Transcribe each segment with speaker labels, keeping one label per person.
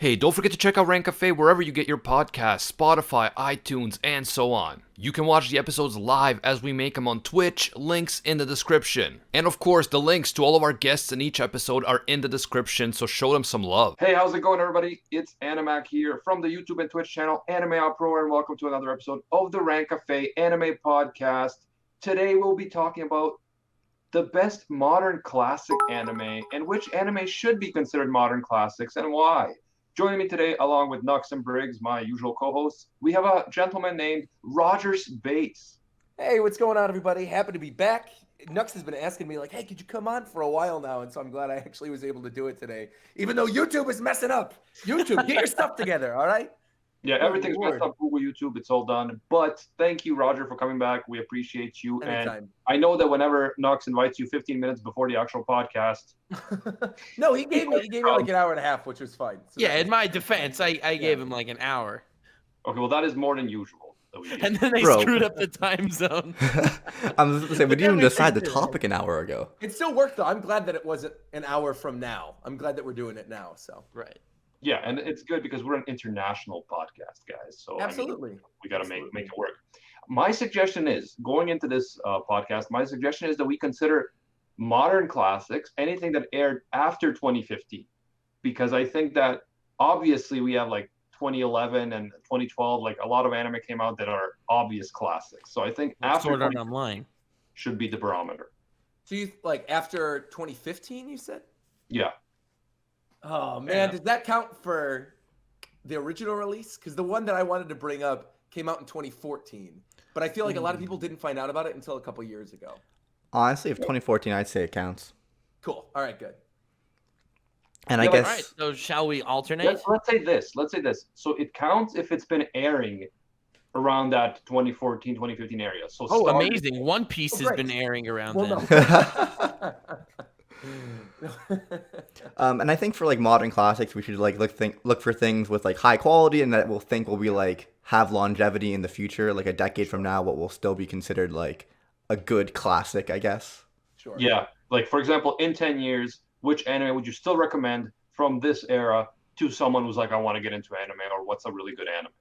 Speaker 1: Hey, don't forget to check out Rant Cafe wherever you get your podcasts, Spotify, iTunes, and so on. You can watch the episodes live as we make them on Twitch, links in the description. And of course, the links to all of our guests in each episode are in the description, so show them some love.
Speaker 2: Hey, how's it going, everybody? It's Animac here from the YouTube and Twitch channel Anime Uproar, and welcome to another episode of the Rant Cafe Anime Podcast. Today we'll be talking about the best modern classic anime and which anime should be considered modern classics and why. Joining me today, along with Nux and Briggs, my usual co-hosts, we have a gentleman named RogersBase.
Speaker 3: Hey, what's going on, everybody? Happy to be back. Nux has been asking me, like, hey, could you come on for a while now? And so I'm glad I actually was able to do it today, even though YouTube is messing up. YouTube, get your stuff together, all right?
Speaker 2: Yeah, everything's messed up. Google, YouTube, it's all done. But thank you, Roger, for coming back. We appreciate you.
Speaker 3: Anytime.
Speaker 2: And I know that whenever Nux invites you 15 minutes before the actual podcast.
Speaker 3: No, he gave me like an hour and a half, which was fine. So
Speaker 4: yeah, in my defense, I gave him like an hour.
Speaker 2: Okay, well, that is more than usual.
Speaker 4: And then they screwed up the time zone.
Speaker 5: I was going to say, we didn't even decide the topic an hour ago.
Speaker 3: It still worked, though. I'm glad that it wasn't an hour from now. I'm glad that we're doing it now. So
Speaker 4: right.
Speaker 2: Yeah, and it's good because we're an international podcast, guys. So
Speaker 3: absolutely,
Speaker 2: we got to make it work. My suggestion is, going into this podcast, my suggestion is that we consider modern classics anything that aired after 2015, because I think that obviously we have like 2011 and 2012, like a lot of anime came out that are obvious classics. So I think after
Speaker 4: Sword Art Online
Speaker 2: should be the barometer.
Speaker 3: So you like after 2015, you said?
Speaker 2: Yeah.
Speaker 3: Oh man, does that count for the original release? Because the one that I wanted to bring up came out in 2014, but I feel like a lot of people didn't find out about it until a couple years ago.
Speaker 5: Honestly, if 2014, I'd say it counts.
Speaker 3: Cool. All right, good.
Speaker 5: And I guess.
Speaker 4: All right, so shall we alternate?
Speaker 2: Let's say this. So it counts if it's been airing around that 2014, 2015 area. So
Speaker 4: amazing! One Piece has been airing around then.
Speaker 3: No.
Speaker 5: And I think for like modern classics, we should like look for things with like high quality and that we'll think will be like have longevity in the future, like a decade from now, what will still be considered like a good classic, I guess.
Speaker 3: Sure.
Speaker 2: Yeah, like for example, in 10 years, which anime would you still recommend from this era to someone who's like, I want to get into anime, or what's a really good anime?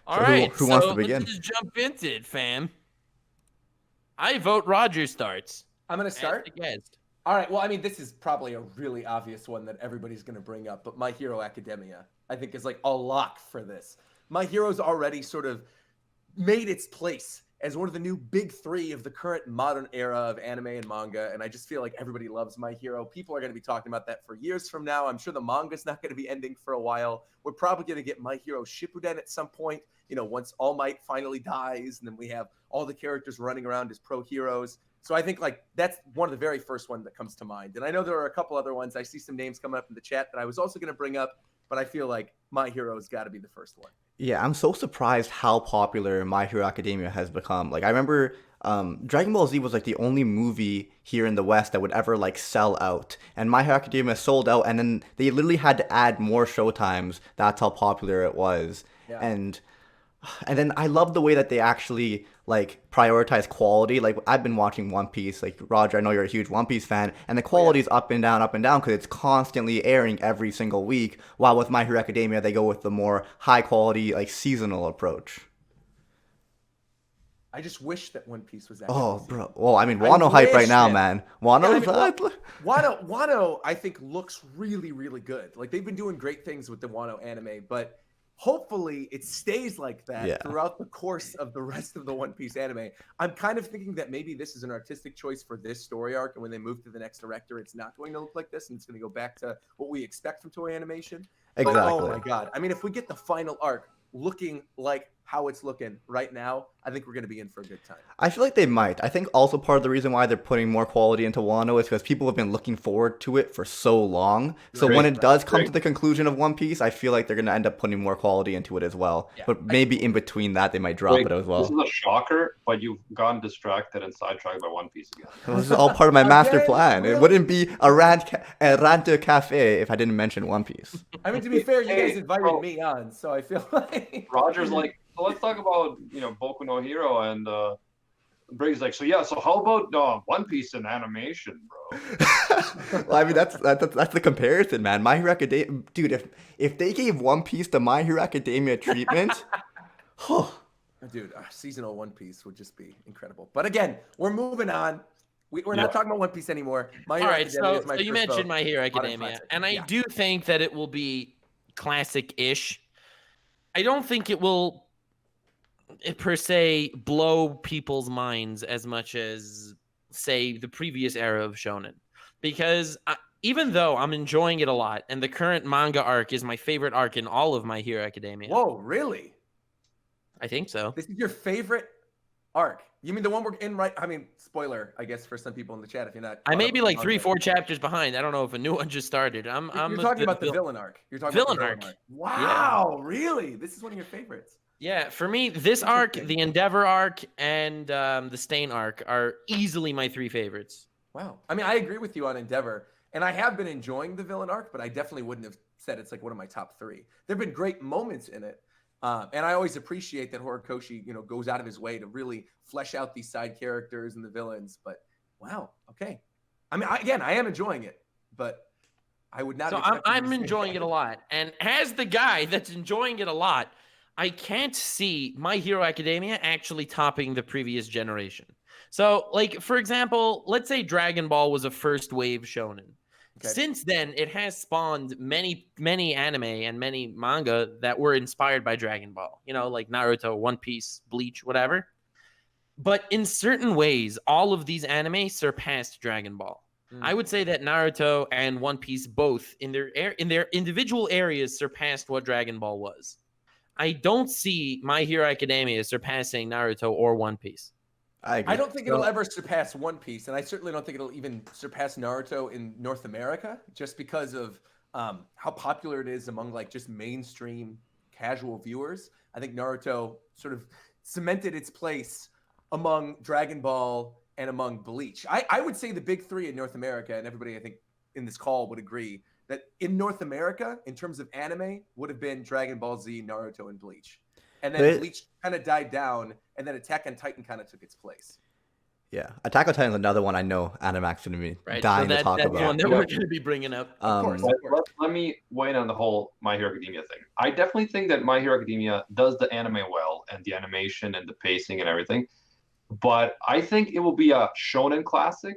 Speaker 4: All right,
Speaker 5: who wants to begin?
Speaker 4: Let's just jump into it, fam. I vote Roger starts.
Speaker 3: I'm going to start?
Speaker 4: Yes.
Speaker 3: All right. Well, I mean, this is probably a really obvious one that everybody's going to bring up, but My Hero Academia, I think, is like a lock for this. My Hero's already sort of made its place as one of the new big three of the current modern era of anime and manga, and I just feel like everybody loves My Hero. People are going to be talking about that for years from now. I'm sure the manga's not going to be ending for a while. We're probably going to get My Hero Shippuden at some point, you know, once All Might finally dies, and then we have all the characters running around as pro heroes. So I think like that's one of the very first ones that comes to mind. And I know there are a couple other ones. I see some names coming up in the chat that I was also going to bring up, but I feel like My Hero's got to be the first one.
Speaker 5: Yeah, I'm so surprised how popular My Hero Academia has become. Like I remember Dragon Ball Z was like the only movie here in the West that would ever like sell out. And My Hero Academia sold out, and then they literally had to add more showtimes. That's how popular it was.
Speaker 3: Yeah.
Speaker 5: And then I love the way that they actually like prioritize quality. Like I've been watching One Piece. Like Roger, I know you're a huge One Piece fan, and the quality is up and down because it's constantly airing every single week. While with My Hero Academia, they go with the more high quality, like seasonal approach.
Speaker 3: I just wish that One Piece was actually.
Speaker 5: Oh, bro. Well, I mean, Wano hype right now, man. Wano.
Speaker 3: Wano, I think looks really, really good. Like they've been doing great things with the Wano anime, but hopefully it stays like that throughout the course of the rest of the One Piece anime. I'm kind of thinking that maybe this is an artistic choice for this story arc, and when they move to the next director, it's not going to look like this, and it's going to go back to what we expect from Toei Animation.
Speaker 5: Exactly.
Speaker 3: But, oh my god. I mean, if we get the final arc looking like how it's looking right now, I think we're going to be in for a good time.
Speaker 5: I feel like they might. I think also part of the reason why they're putting more quality into Wano is because people have been looking forward to it for so long. So when it does come to the conclusion of One Piece, I feel like they're going to end up putting more quality into it as well. Yeah. But maybe in between that, they might drop it as well.
Speaker 2: This is a shocker, but you've gotten distracted and sidetracked by One Piece again.
Speaker 5: This is all part of my master plan. Really? It wouldn't be a Rant Cafe if I didn't mention One Piece.
Speaker 3: I mean, to be fair, you guys invited me on, so I feel like...
Speaker 2: Roger's like, so let's talk about, Boku no Hero and Brady's like, so how about One Piece in animation, bro?
Speaker 5: Well, I mean, that's the comparison, man. My Hero Academia, dude. If they gave One Piece the My Hero Academia treatment,
Speaker 3: Dude, seasonal One Piece would just be incredible. But again, we're moving on. We're not talking about One Piece anymore. My Hero
Speaker 4: All right,
Speaker 3: Academia is
Speaker 4: so
Speaker 3: my
Speaker 4: you
Speaker 3: first
Speaker 4: mentioned
Speaker 3: vote.
Speaker 4: My Hero
Speaker 3: Modern
Speaker 4: Academia,
Speaker 3: classic.
Speaker 4: and I
Speaker 3: Yeah.
Speaker 4: do think that it will be classic-ish. I don't think it will, per se, blow people's minds as much as, say, the previous era of Shonen. Because even though I'm enjoying it a lot, and the current manga arc is my favorite arc in all of My Hero Academia.
Speaker 3: Whoa, really?
Speaker 4: I think so.
Speaker 3: This is your favorite arc? You mean the one we're in right? I mean, spoiler, I guess, for some people in the chat if you're not.
Speaker 4: I may
Speaker 3: caught
Speaker 4: be
Speaker 3: up with
Speaker 4: like
Speaker 3: the
Speaker 4: 3-4 chapters behind. I don't know if a new one just started.
Speaker 3: You're talking about the villain arc. You're talking about the villain arc. Wow, really? This is one of your favorites.
Speaker 4: Yeah, for me, this arc, the Endeavor arc, and the Stain arc are easily my 3 favorites.
Speaker 3: Wow. I mean, I agree with you on Endeavor, and I have been enjoying the villain arc, but I definitely wouldn't have said it's like one of my top 3. There have been great moments in it, and I always appreciate that Horikoshi, goes out of his way to really flesh out these side characters and the villains. But wow, okay. I mean, I am enjoying it, but I would not.
Speaker 4: So I'm enjoying it a lot, and as the guy that's enjoying it a lot, I can't see My Hero Academia actually topping the previous generation. So, like, for example, let's say Dragon Ball was a first wave shonen. Okay. Since then, it has spawned many anime and many manga that were inspired by Dragon Ball. Like Naruto, One Piece, Bleach, whatever. But in certain ways, all of these anime surpassed Dragon Ball. I would say that Naruto and One Piece both, in their individual areas, surpassed what Dragon Ball was. I don't see My Hero Academia surpassing Naruto or One Piece.
Speaker 3: I don't think it'll ever surpass One Piece, and I certainly don't think it'll even surpass Naruto in North America, just because of how popular it is among like just mainstream casual viewers. I think Naruto sort of cemented its place among Dragon Ball and among Bleach. I would say the big 3 in North America, and everybody I think in this call would agree that in North America, in terms of anime, would have been Dragon Ball Z, Naruto, and Bleach. And then Bleach kind of died down, and then Attack on Titan kind of took its place.
Speaker 5: Yeah, Attack on Titan is another one I know Animax going to be dying to talk about.
Speaker 4: That's one that we're going to be bringing up.
Speaker 3: Of course.
Speaker 2: Let me weigh in on the whole My Hero Academia thing. I definitely think that My Hero Academia does the anime well, and the animation and the pacing and everything. But I think it will be a shonen classic.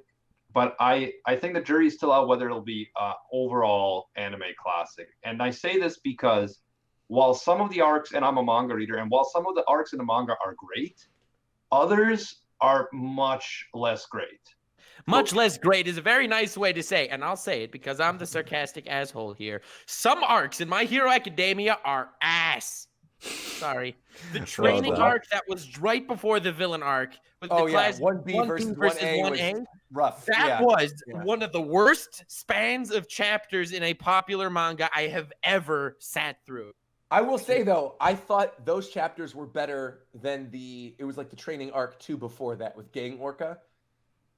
Speaker 2: But I think the jury's still out whether it'll be an overall anime classic. And I say this because while some of the arcs, and I'm a manga reader, and while some of the arcs in the manga are great, others are much less great.
Speaker 4: Much less great is a very nice way to say, and I'll say it because I'm the sarcastic asshole here. Some arcs in My Hero Academia are ass. Sorry. The training arc that was right before the villain arc with the class
Speaker 3: 1B versus 1A was rough.
Speaker 4: That was one of the worst spans of chapters in a popular manga I have ever sat through.
Speaker 3: I will say though, I thought those chapters were better than it was like the training arc 2 before that with Gang Orca.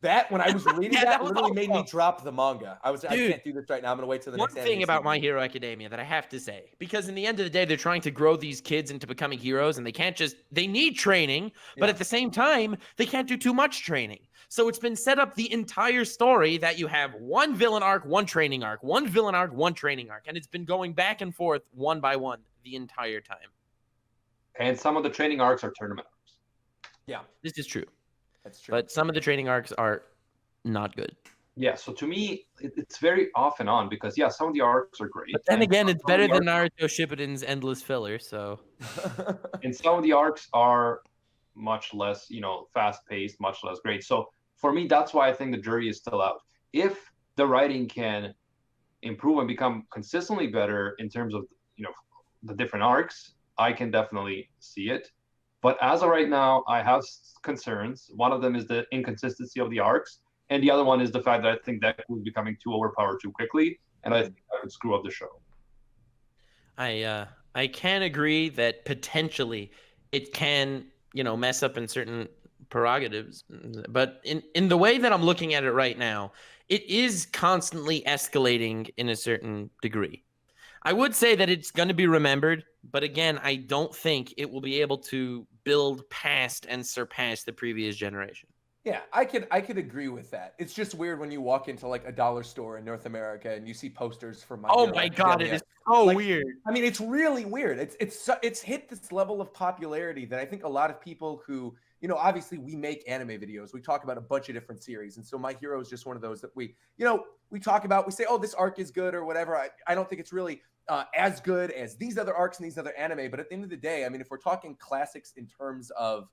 Speaker 3: That, when I was reading that literally made me drop the manga. I can't do this right now. I'm going to wait till the next
Speaker 4: one thing about My Hero Academia that I have to say, because in the end of the day, they're trying to grow these kids into becoming heroes, and they need training, but at the same time, they can't do too much training. So it's been set up the entire story that you have one villain arc, one training arc, one villain arc, one training arc, and it's been going back and forth one by one the entire time.
Speaker 2: And some of the training arcs are tournament arcs.
Speaker 3: Yeah.
Speaker 4: This is true.
Speaker 3: That's true.
Speaker 4: But some of the training arcs are not good.
Speaker 2: Yeah, so to me, it's very off and on because, some of the arcs are great.
Speaker 4: But then again, it's better than Naruto Shippuden's endless filler, so.
Speaker 2: And some of the arcs are much less, fast-paced, much less great. So for me, that's why I think the jury is still out. If the writing can improve and become consistently better in terms of, the different arcs, I can definitely see it. But as of right now, I have concerns. One of them is the inconsistency of the arcs, and the other one is the fact that I think Deku was becoming too overpowered too quickly, and I think that could screw up the show.
Speaker 4: I can agree that potentially it can, mess up in certain prerogatives, but in the way that I'm looking at it right now, it is constantly escalating in a certain degree. I would say that it's going to be remembered, but again, I don't think it will be able to build past and surpass the previous generation.
Speaker 3: Yeah, I could agree with that. It's just weird when you walk into like a dollar store in North America and you see posters for My
Speaker 4: Oh
Speaker 3: Hero
Speaker 4: my god, it
Speaker 3: Academia.
Speaker 4: is so
Speaker 3: Like,
Speaker 4: weird.
Speaker 3: I mean, it's really weird. It's hit this level of popularity that I think a lot of people who, you know, obviously we make anime videos. We talk about a bunch of different series. And so My Hero is just one of those that we talk about. We say, oh, this arc is good or whatever. I don't think it's really as good as these other arcs and these other anime. But at the end of the day, I mean, if we're talking classics in terms of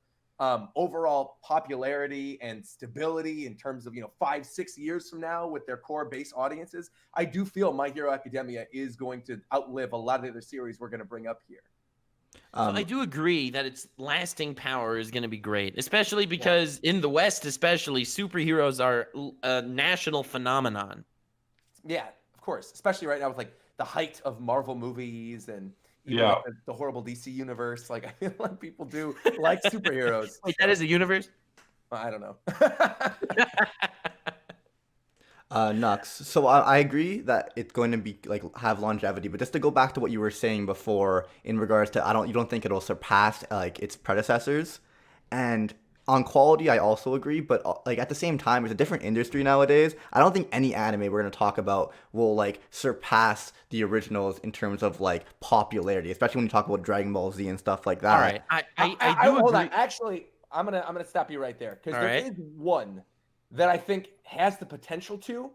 Speaker 3: overall popularity and stability in terms of 5-6 years from now with their core base audiences, I do feel My Hero Academia is going to outlive a lot of the other series we're going to bring up here.
Speaker 4: So I do agree that its lasting power is going to be great, especially because in the West, especially, superheroes are a national phenomenon.
Speaker 3: Yeah, of course, especially right now with like the height of Marvel movies and even
Speaker 2: Yeah.
Speaker 3: like the horrible DC universe. Like I feel like people do like superheroes.
Speaker 4: Wait, that is a universe?
Speaker 3: I don't know.
Speaker 5: Nux. So I agree that it's going to be like have longevity, but just to go back to what you were saying before in regards to you don't think it'll surpass like its predecessors, and on quality I also agree, but like at the same time it's a different industry nowadays. I don't think any anime we're going to talk about will like surpass the originals in terms of like popularity, especially when you talk about Dragon Ball Z and stuff like that.
Speaker 4: All right, I do
Speaker 3: hold
Speaker 4: agree.
Speaker 3: on. Actually, I'm gonna stop you right there because
Speaker 4: All
Speaker 3: there
Speaker 4: right.
Speaker 3: is one that I think has the potential to,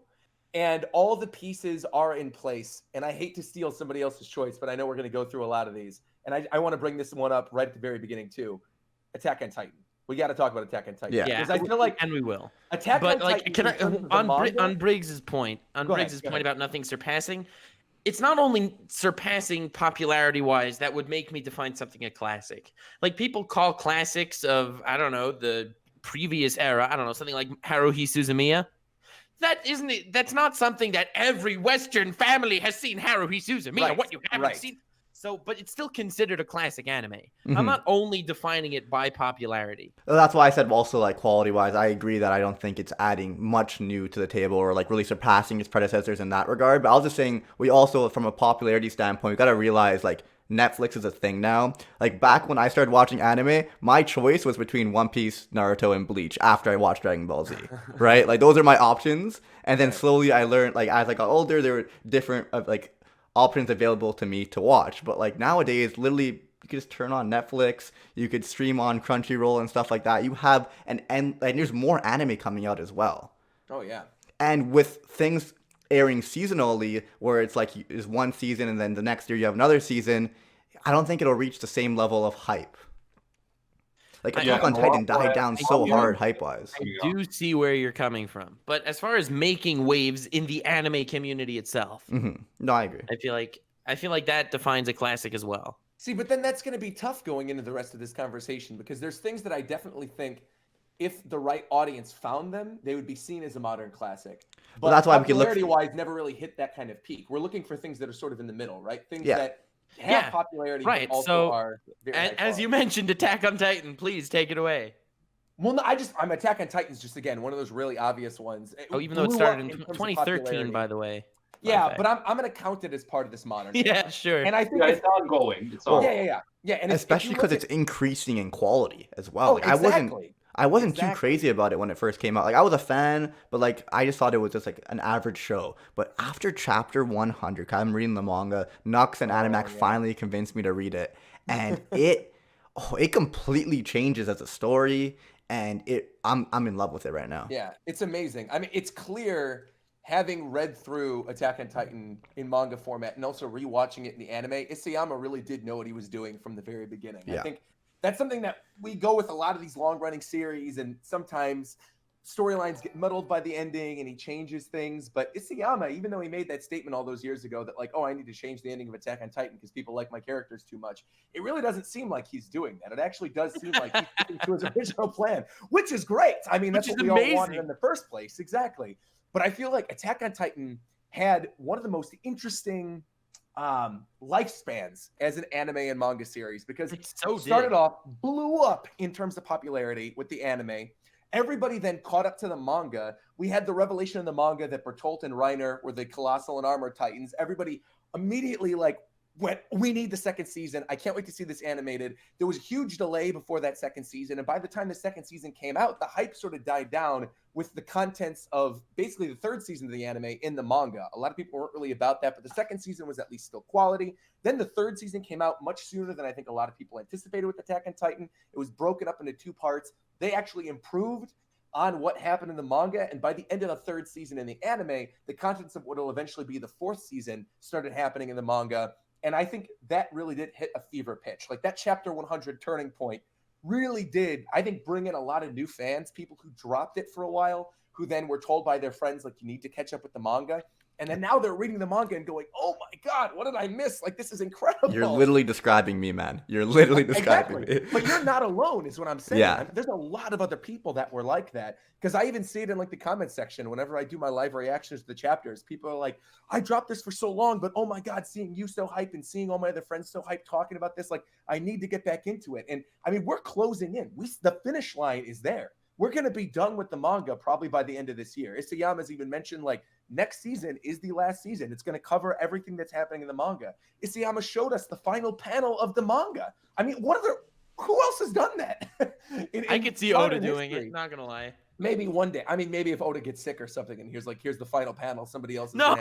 Speaker 3: and all the pieces are in place. And I hate to steal somebody else's choice, but I know we're gonna go through a lot of these, and I want to bring this one up right at the very beginning too. Attack on Titan. We got to talk about Attack on Titan.
Speaker 5: Yeah.
Speaker 3: Because I feel like
Speaker 4: and we will.
Speaker 3: Attack
Speaker 4: But
Speaker 3: on
Speaker 4: like,
Speaker 3: Titan
Speaker 4: can I
Speaker 3: in terms of the manga-
Speaker 4: on Briggs's point? On
Speaker 3: Go ahead,
Speaker 4: Briggs's
Speaker 3: go
Speaker 4: point
Speaker 3: ahead.
Speaker 4: about nothing surpassing. It's not only surpassing popularity-wise, that would make me define something a classic. Like people call classics of, I don't know, the previous era, I don't know, something like Haruhi Suzumiya. That isn't it. That's not something that every Western family has seen Haruhi Suzumiya.
Speaker 3: Right,
Speaker 4: What you haven't
Speaker 3: right.
Speaker 4: seen. So, but it's still considered a classic anime.
Speaker 5: Mhm.
Speaker 4: I'm not only defining it by popularity.
Speaker 5: That's why I said also like quality wise, I agree that I don't think it's adding much new to the table or like really surpassing its predecessors in that regard. But I was just saying we also from a popularity standpoint, we gotta realize like Netflix is a thing now. Like back when I started watching anime, my choice was between One Piece, Naruto, and Bleach after I watched Dragon Ball Z. Right? Like those are my options. And then slowly I learned like as I got older there were different like options available to me to watch. But like nowadays, literally you could just turn on Netflix, you could stream on Crunchyroll and stuff like that. You have and there's more anime coming out as well.
Speaker 3: Oh yeah.
Speaker 5: And with things airing seasonally, where it's like is one season and then the next year you have another season, I don't think it'll reach the same level of hype. Like Attack on Titan died down so hard hype-wise.
Speaker 4: I do see where you're coming from, but as far as making waves in the anime community itself,
Speaker 5: No, I agree.
Speaker 4: I feel like that defines a classic as well.
Speaker 3: See, but then that's going to be tough going into the rest of this conversation because there's things that I definitely think if the right audience found them, they would be seen as a modern classic. But
Speaker 5: Well, that's why we can look.
Speaker 3: popularity-wise, never really hit that kind of peak. We're looking for things that are sort of in the middle, right? Things
Speaker 5: Yeah.
Speaker 3: that have
Speaker 4: Yeah,
Speaker 3: popularity,
Speaker 4: right.
Speaker 3: but also
Speaker 4: So,
Speaker 3: are very
Speaker 4: And
Speaker 3: high
Speaker 4: as you
Speaker 3: quality.
Speaker 4: mentioned, Attack on Titan, please take it away.
Speaker 3: Well, no, I'm Attack on Titan's just again one of those really obvious ones.
Speaker 4: Oh, even though it
Speaker 3: blew
Speaker 4: started
Speaker 3: up
Speaker 4: in
Speaker 3: terms of
Speaker 4: 2013,
Speaker 3: popularity.
Speaker 4: by the way.
Speaker 3: Yeah,
Speaker 4: fact.
Speaker 3: but I'm going to count it as part of this modern.
Speaker 4: Yeah,
Speaker 3: era.
Speaker 4: sure.
Speaker 3: And I think
Speaker 2: Yeah,
Speaker 3: if-
Speaker 2: it's ongoing. It's ongoing.
Speaker 3: yeah. And if
Speaker 5: Especially
Speaker 3: you
Speaker 5: because
Speaker 3: look
Speaker 5: it's increasing in quality as well.
Speaker 3: Oh,
Speaker 5: Like,
Speaker 3: exactly.
Speaker 5: I wasn't too
Speaker 3: Exactly.
Speaker 5: crazy about it when it first came out. Like I was a fan, but like I just thought it was just like an average show. But after chapter 100, 'cause I'm reading the manga, Nux and Animac
Speaker 3: yeah.
Speaker 5: finally convinced me to read it, and it completely changes as a story, and I'm in love with it right now.
Speaker 3: Yeah, it's amazing. I mean, it's clear having read through Attack on Titan in manga format and also rewatching it in the anime, Isayama really did know what he was doing from the very beginning.
Speaker 5: Yeah.
Speaker 3: I think that's something that we go with a lot of these long-running series, and sometimes storylines get muddled by the ending and he changes things. But Isayama, even though he made that statement all those years ago that like, oh, I need to change the ending of Attack on Titan because people like my characters too much, it really doesn't seem like he's doing that. It actually does seem like he's sticking to his original plan, which is great. I mean, that's
Speaker 4: Which
Speaker 3: what
Speaker 4: is
Speaker 3: we all
Speaker 4: amazing.
Speaker 3: wanted in the first place. Exactly. But I feel like Attack on Titan had one of the most interesting lifespans as an anime and manga series because
Speaker 4: It so
Speaker 3: it started
Speaker 4: did.
Speaker 3: off, blew up in terms of popularity with the anime. Everybody then caught up to the manga. We had the revelation in the manga that Bertolt and Reiner were the colossal and armored titans. Everybody immediately like went, we need the second season. I can't wait to see this animated. There was a huge delay before that second season. And by the time the second season came out, the hype sort of died down with the contents of basically the third season of the anime in the manga. A lot of people weren't really about that, but the second season was at least still quality. Then the third season came out much sooner than I think a lot of people anticipated with Attack on Titan. It was broken up into 2 parts. They actually improved on what happened in the manga, and by the end of the third season in the anime, the contents of what will eventually be the 4th season started happening in the manga. And I think that really did hit a fever pitch. Like that chapter 100 turning point really did, I think, bring in a lot of new fans, people who dropped it for a while, who then were told by their friends, like, you need to catch up with the manga. And then now they're reading the manga and going, oh my God, what did I miss? Like, this is incredible.
Speaker 5: You're literally describing me, man. You're literally describing me.
Speaker 3: But you're not alone is what I'm saying.
Speaker 5: Yeah.
Speaker 3: There's a lot of other people that were like that. Because I even see it in like the comment section whenever I do my live reactions to the chapters. People are like, I dropped this for so long, but oh my God, seeing you so hyped and seeing all my other friends so hyped talking about this, like, I need to get back into it. And I mean, we're closing in. The finish line is there. We're going to be done with the manga probably by the end of this year. Isayama's even mentioned, like, next season is the last season. It's going to cover everything that's happening in the manga. Isayama showed us the final panel of the manga. I mean, who else has done that?
Speaker 4: I could see Oda doing it, not going to lie.
Speaker 3: Maybe one day. I mean, maybe if Oda gets sick or something and here's the final panel, somebody else is
Speaker 4: No,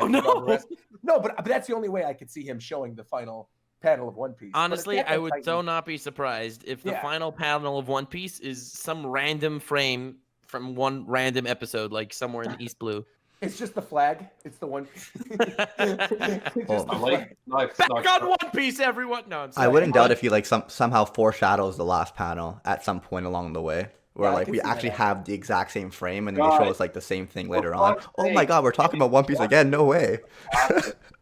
Speaker 3: but that's the only way I could see him showing the final panel of One Piece.
Speaker 4: Honestly, I would so not be surprised if the final panel of One Piece is some random frame from one random episode, like somewhere in the East Blue.
Speaker 3: It's just the flag. It's the One Piece.
Speaker 4: Back on One Piece, everyone. No, I'm sorry.
Speaker 5: I wouldn't doubt if he like somehow foreshadows the last panel at some point along the way. Where like we actually have the exact same frame and they show us like the same thing later on. Oh my God, we're talking about One Piece again. No way.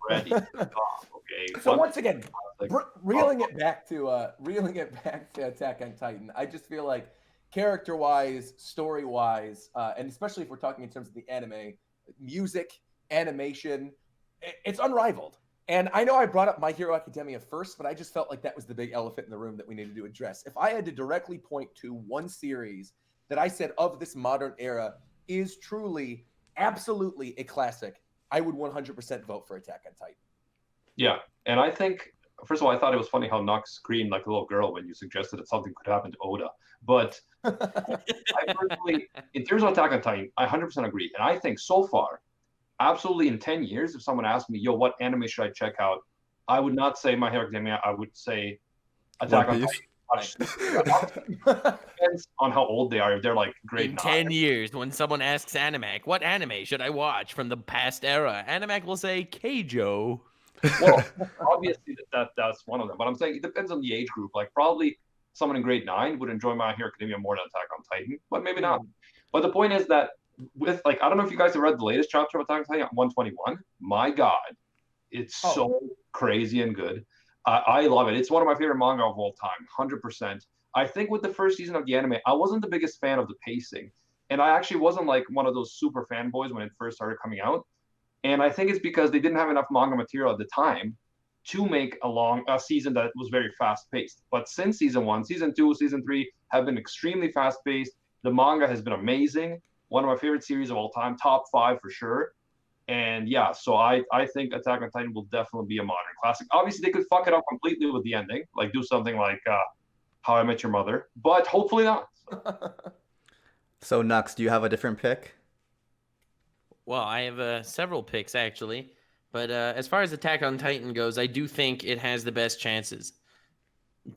Speaker 2: Ready. Okay.
Speaker 3: So once again, reeling it back to Attack on Titan, I just feel like character-wise, story-wise, and especially if we're talking in terms of the anime, music, animation, it's unrivaled. And I know I brought up My Hero Academia first, but I just felt like that was the big elephant in the room that we needed to address. If I had to directly point to one series that I said of this modern era is truly, absolutely a classic, I would 100% vote for Attack on Titan.
Speaker 2: Yeah, and I think, first of all, I thought it was funny how Nux screamed like a little girl when you suggested that something could happen to Oda. But I personally, in terms of Attack on Titan, I 100% agree. And I think so far, absolutely in 10 years, if someone asked me, yo, what anime should I check out? I would not say My Hero Academia. I would say Attack on Titan. Depends on how old they are. If they're like grade 9.
Speaker 4: 10 years, when someone asks Animac, what anime should I watch from the past era? Animac will say Keijo.
Speaker 2: Well, obviously that's one of them. But I'm saying it depends on the age group. Like probably someone in grade 9 would enjoy My Hero Academia more than Attack on Titan, but maybe not. But the point is that with like, I don't know if you guys have read the latest chapter of Attack on Titan, 121. My God, it's so crazy and good. I love it. It's one of my favorite manga of all time, 100%. I think with the first season of the anime, I wasn't the biggest fan of the pacing. And I actually wasn't like one of those super fanboys when it first started coming out. And I think it's because they didn't have enough manga material at the time to make a season that was very fast-paced. But since season 1, season 2, season 3 have been extremely fast-paced. The manga has been amazing. One of my favorite series of all time, top 5 for sure. And yeah, so I think Attack on Titan will definitely be a modern classic. Obviously, they could fuck it up completely with the ending, like do something like How I Met Your Mother, but hopefully not.
Speaker 5: So Nux, do you have a different pick?
Speaker 4: Well, I have several picks, actually. But as far as Attack on Titan goes, I do think it has the best chances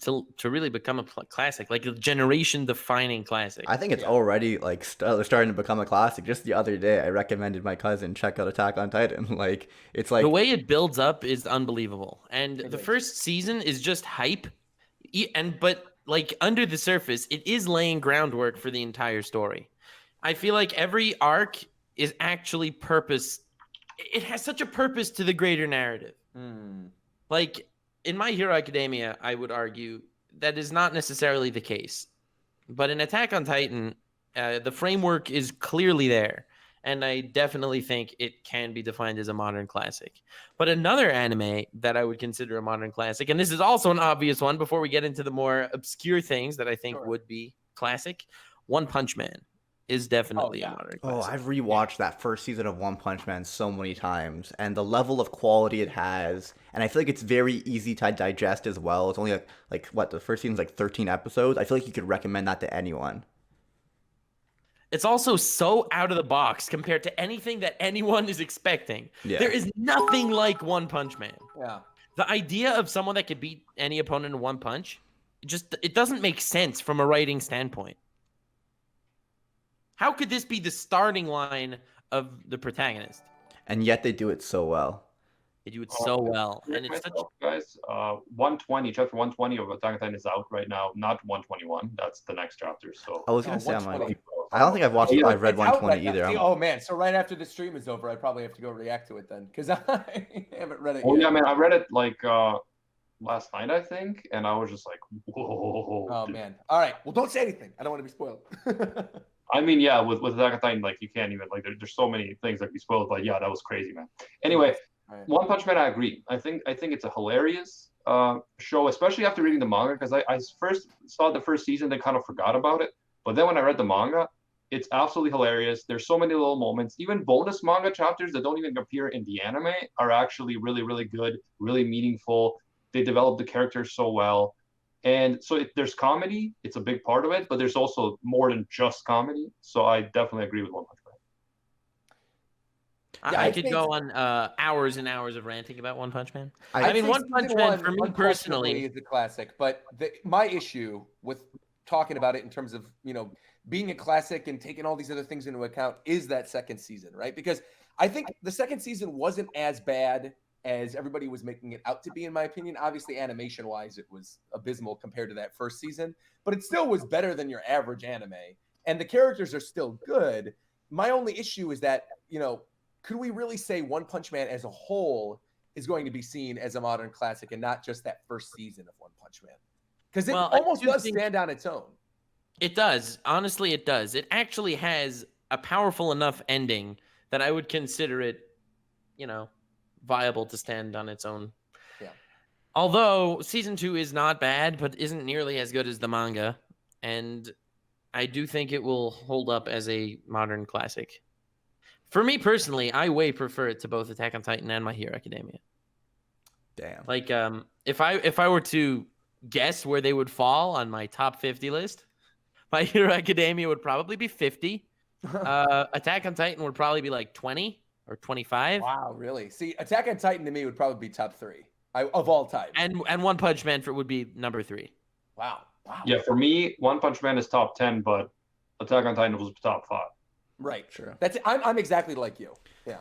Speaker 4: to really become a classic, like a generation-defining classic.
Speaker 5: I think it's already like starting to become a classic. Just the other day, I recommended my cousin check out Attack on Titan. Like, it's like...
Speaker 4: The way it builds up is unbelievable. And the first season is just hype. But like under the surface, it is laying groundwork for the entire story. I feel like every arc is actually purpose. It has such a purpose to the greater narrative. Like in My Hero Academia, I would argue that is not necessarily the case. But in Attack on Titan, the framework is clearly there. And I definitely think it can be defined as a modern classic. But another anime that I would consider a modern classic, and this is also an obvious one before we get into the more obscure things that I think would be classic, One Punch Man is definitely
Speaker 3: yeah.
Speaker 4: a modern
Speaker 5: Oh,
Speaker 4: classic.
Speaker 5: I've rewatched that first season of One Punch Man so many times, and the level of quality it has, and I feel like it's very easy to digest as well. It's only like what, the first season's like 13 episodes. I feel like you could recommend that to anyone.
Speaker 4: It's also so out of the box compared to anything that anyone is expecting.
Speaker 5: Yeah.
Speaker 4: There is nothing like One Punch Man.
Speaker 3: Yeah.
Speaker 4: The idea of someone that could beat any opponent in one punch, it doesn't make sense from a writing standpoint. How could this be the starting line of the protagonist?
Speaker 5: And yet they do it so well.
Speaker 4: They do it so well, and it's such.
Speaker 2: Guys, 120, chapter 120 of Attack on Titan is out right now, not 121. That's the next chapter. So
Speaker 5: I was gonna say, I'm
Speaker 3: 120.
Speaker 5: like, I don't think I've watched. I've read
Speaker 3: It's out
Speaker 5: 120
Speaker 3: right now.
Speaker 5: either.
Speaker 3: See,
Speaker 5: I'm-
Speaker 3: oh man, so right after the stream is over, I probably have to go react to it then, because I haven't read it
Speaker 2: oh
Speaker 3: yet.
Speaker 2: yeah, man, I read it like last night, I think, and I was just like, whoa.
Speaker 3: Oh
Speaker 2: dude.
Speaker 3: man. All right. Well, don't say anything. I don't want to be spoiled.
Speaker 2: I mean, yeah, with Attack on Titan, like you can't even like there's so many things that can be spoiled, but yeah, that was crazy, man. Anyway,
Speaker 3: Right.
Speaker 2: One Punch Man, I agree. I think it's a hilarious show, especially after reading the manga, because I first saw the first season, then kind of forgot about it. But then when I read the manga, it's absolutely hilarious. There's so many little moments. Even bonus manga chapters that don't even appear in the anime are actually really, really good, really meaningful. They develop the characters so well. And so there's comedy. It's a big part of it, but there's also more than just comedy. So I definitely agree with One Punch Man.
Speaker 3: Yeah,
Speaker 4: I
Speaker 3: I
Speaker 4: could
Speaker 3: think-
Speaker 4: go on hours and hours of ranting about One Punch Man.
Speaker 5: I
Speaker 4: I mean,
Speaker 3: think
Speaker 4: One Punch
Speaker 3: season
Speaker 4: Man,
Speaker 3: one,
Speaker 4: for me
Speaker 3: unquestionably,
Speaker 4: personally,
Speaker 3: is a classic. But my issue with talking about it in terms of being a classic and taking all these other things into account is that second season, right? Because I think the second season wasn't as bad as everybody was making it out to be, in my opinion. Obviously, animation wise, it was abysmal compared to that first season, but it still was better than your average anime. And the characters are still good. My only issue is that, could we really say One Punch Man as a whole is going to be seen as a modern classic and not just that first season of One Punch Man? Because it
Speaker 4: Well, I
Speaker 3: almost
Speaker 4: do
Speaker 3: does
Speaker 4: think-
Speaker 3: stand on its own.
Speaker 4: it does. Honestly, it does. It actually has a powerful enough ending that I would consider it, viable to stand on its own.
Speaker 3: Yeah.
Speaker 4: Although season 2 is not bad, but isn't nearly as good as the manga, and I do think it will hold up as a modern classic. For me personally, I way prefer it to both Attack on Titan and My Hero Academia.
Speaker 5: Damn.
Speaker 4: Like, if I were to guess where they would fall on my top 50 list, My Hero Academia would probably be 50. Attack on Titan would probably be like 20 or 25.
Speaker 3: Wow, really? See, Attack on Titan to me would probably be top 3 of all time.
Speaker 4: And One Punch Man would be number 3.
Speaker 3: Wow.
Speaker 2: Yeah, for me, One Punch Man is top 10, but Attack on Titan was top 5.
Speaker 3: Right.
Speaker 5: Sure.
Speaker 3: That's it. I'm exactly like you. Yeah.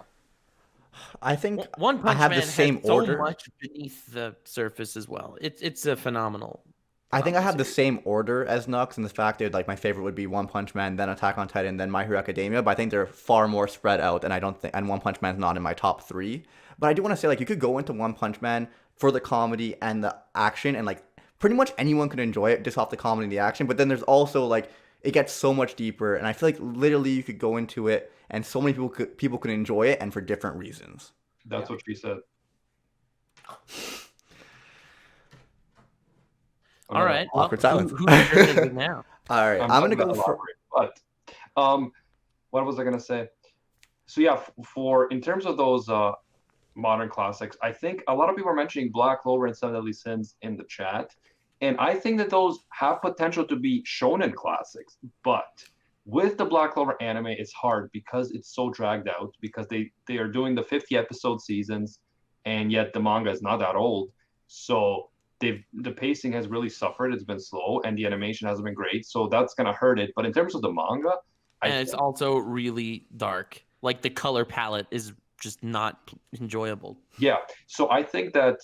Speaker 5: I think
Speaker 4: One Punch
Speaker 5: I have
Speaker 4: Man
Speaker 5: the same
Speaker 4: has so
Speaker 5: order.
Speaker 4: much beneath the surface as well. It's a phenomenal.
Speaker 5: I think I have the same order as Nux in the fact that like my favorite would be One Punch Man, then Attack on Titan, then My Hero Academia. But I think they're far more spread out, and and One Punch Man's not in my top 3. But I do want to say like you could go into One Punch Man for the comedy and the action, and like pretty much anyone could enjoy it just off the comedy and the action. But then there's also like it gets so much deeper, and I feel like literally you could go into it, and so many people could enjoy it, and for different reasons.
Speaker 2: That's what she said.
Speaker 4: All right. Well,
Speaker 5: Awkward silence.
Speaker 4: who's turn is it now?
Speaker 5: All right, I'm gonna go for.
Speaker 2: But what was I gonna say? So yeah, for in terms of those modern classics, I think a lot of people are mentioning Black Clover and Seven Deadly Sins in the chat, and I think that those have potential to be shonen classics. But with the Black Clover anime, it's hard because it's so dragged out because they are doing the 50 episode seasons, and yet the manga is not that old, so the pacing has really suffered. It's been slow, and the animation hasn't been great, so that's gonna hurt it. But in terms of the manga,
Speaker 4: And it's also really dark. Like the color palette is just not enjoyable.
Speaker 2: yeah. So I think that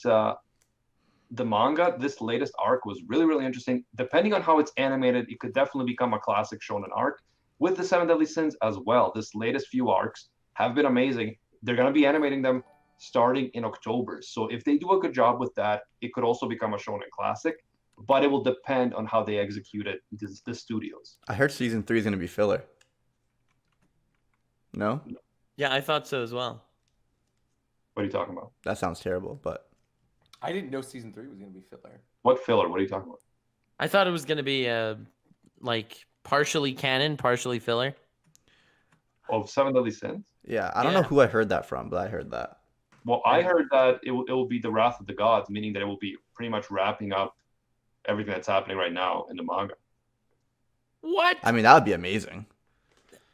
Speaker 2: the manga, this latest arc, was really, really interesting. Depending on how it's animated, it could definitely become a classic shonen arc. With the Seven Deadly Sins as well, this latest few arcs have been amazing. They're gonna be animating them starting in October. So if they do a good job with that, it could also become a shonen classic, but it will depend on how they execute it, the studios.
Speaker 5: I heard season 3 is gonna be filler. No,
Speaker 4: Yeah, I thought so as well.
Speaker 2: What are you talking about?
Speaker 5: that sounds terrible, but
Speaker 3: I didn't know season 3 was going to be filler.
Speaker 2: What filler? What are you talking about?
Speaker 4: I thought it was going to be like partially canon, partially filler.
Speaker 2: of Seven Deadly Sins?
Speaker 5: Yeah, I don't know who I heard that from, but I heard that.
Speaker 2: Well, I heard that it will be the Wrath of the Gods, meaning that it will be pretty much wrapping up everything that's happening right now in the manga.
Speaker 4: What?
Speaker 5: I mean, that would be amazing.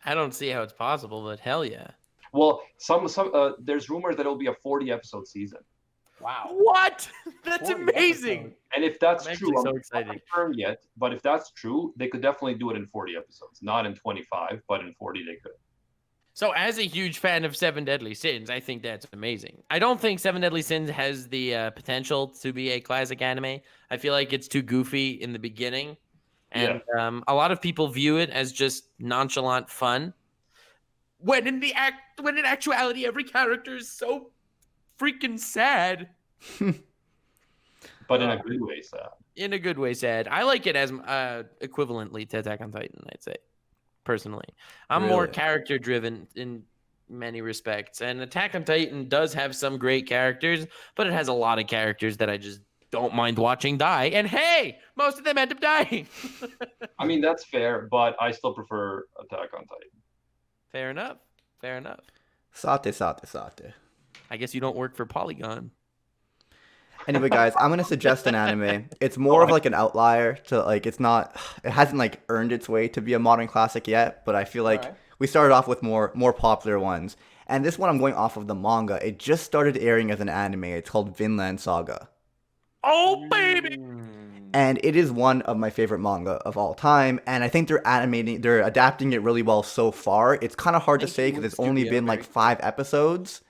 Speaker 4: I don't see how it's possible, but hell yeah.
Speaker 2: Well, there's rumors that it'll be a 40 episode season.
Speaker 3: Wow.
Speaker 4: What? That's
Speaker 3: 40
Speaker 4: amazing.
Speaker 3: episodes.
Speaker 2: And if that's
Speaker 4: I'm
Speaker 2: true,
Speaker 4: actually so
Speaker 2: I'm
Speaker 4: excited.
Speaker 2: not confirmed yet, but if that's true, they could definitely do it in 40 episodes. Not in 25, but in 40 they could.
Speaker 4: So, as a huge fan of Seven Deadly Sins, I think that's amazing. I don't think Seven Deadly Sins has the potential to be a classic anime. I feel like it's too goofy in the beginning, and a lot of people view it as just nonchalant fun. When in actuality, every character is so freaking sad.
Speaker 2: But in a good way, sad.
Speaker 4: In a good way, sad. I like it as equivalently to Attack on Titan, I'd say. Personally, I'm more
Speaker 5: Really?
Speaker 4: character driven in many respects, and Attack on Titan does have some great characters, but it has a lot of characters that I just don't mind watching die. And hey, most of them end up dying.
Speaker 2: I mean, that's fair, but I still prefer Attack on Titan.
Speaker 4: Fair enough. Fair enough.
Speaker 5: Sate.
Speaker 4: I guess you don't work for Polygon.
Speaker 5: Anyway, guys, I'm gonna suggest an anime. It's more of like an outlier to like it hasn't like earned its way to be a modern classic yet, but I feel like
Speaker 3: Alright.
Speaker 5: we started off with more popular ones. And this one I'm going off of the manga. It just started airing as an anime. It's called Vinland Saga.
Speaker 4: Oh baby.
Speaker 5: And it is one of my favorite manga of all time, and I think they're adapting it really well so far. It's kind of hard to
Speaker 3: Thank
Speaker 5: say
Speaker 3: you,
Speaker 5: because it's only
Speaker 3: Studio
Speaker 5: been like
Speaker 3: Ghibli.
Speaker 5: 5 episodes,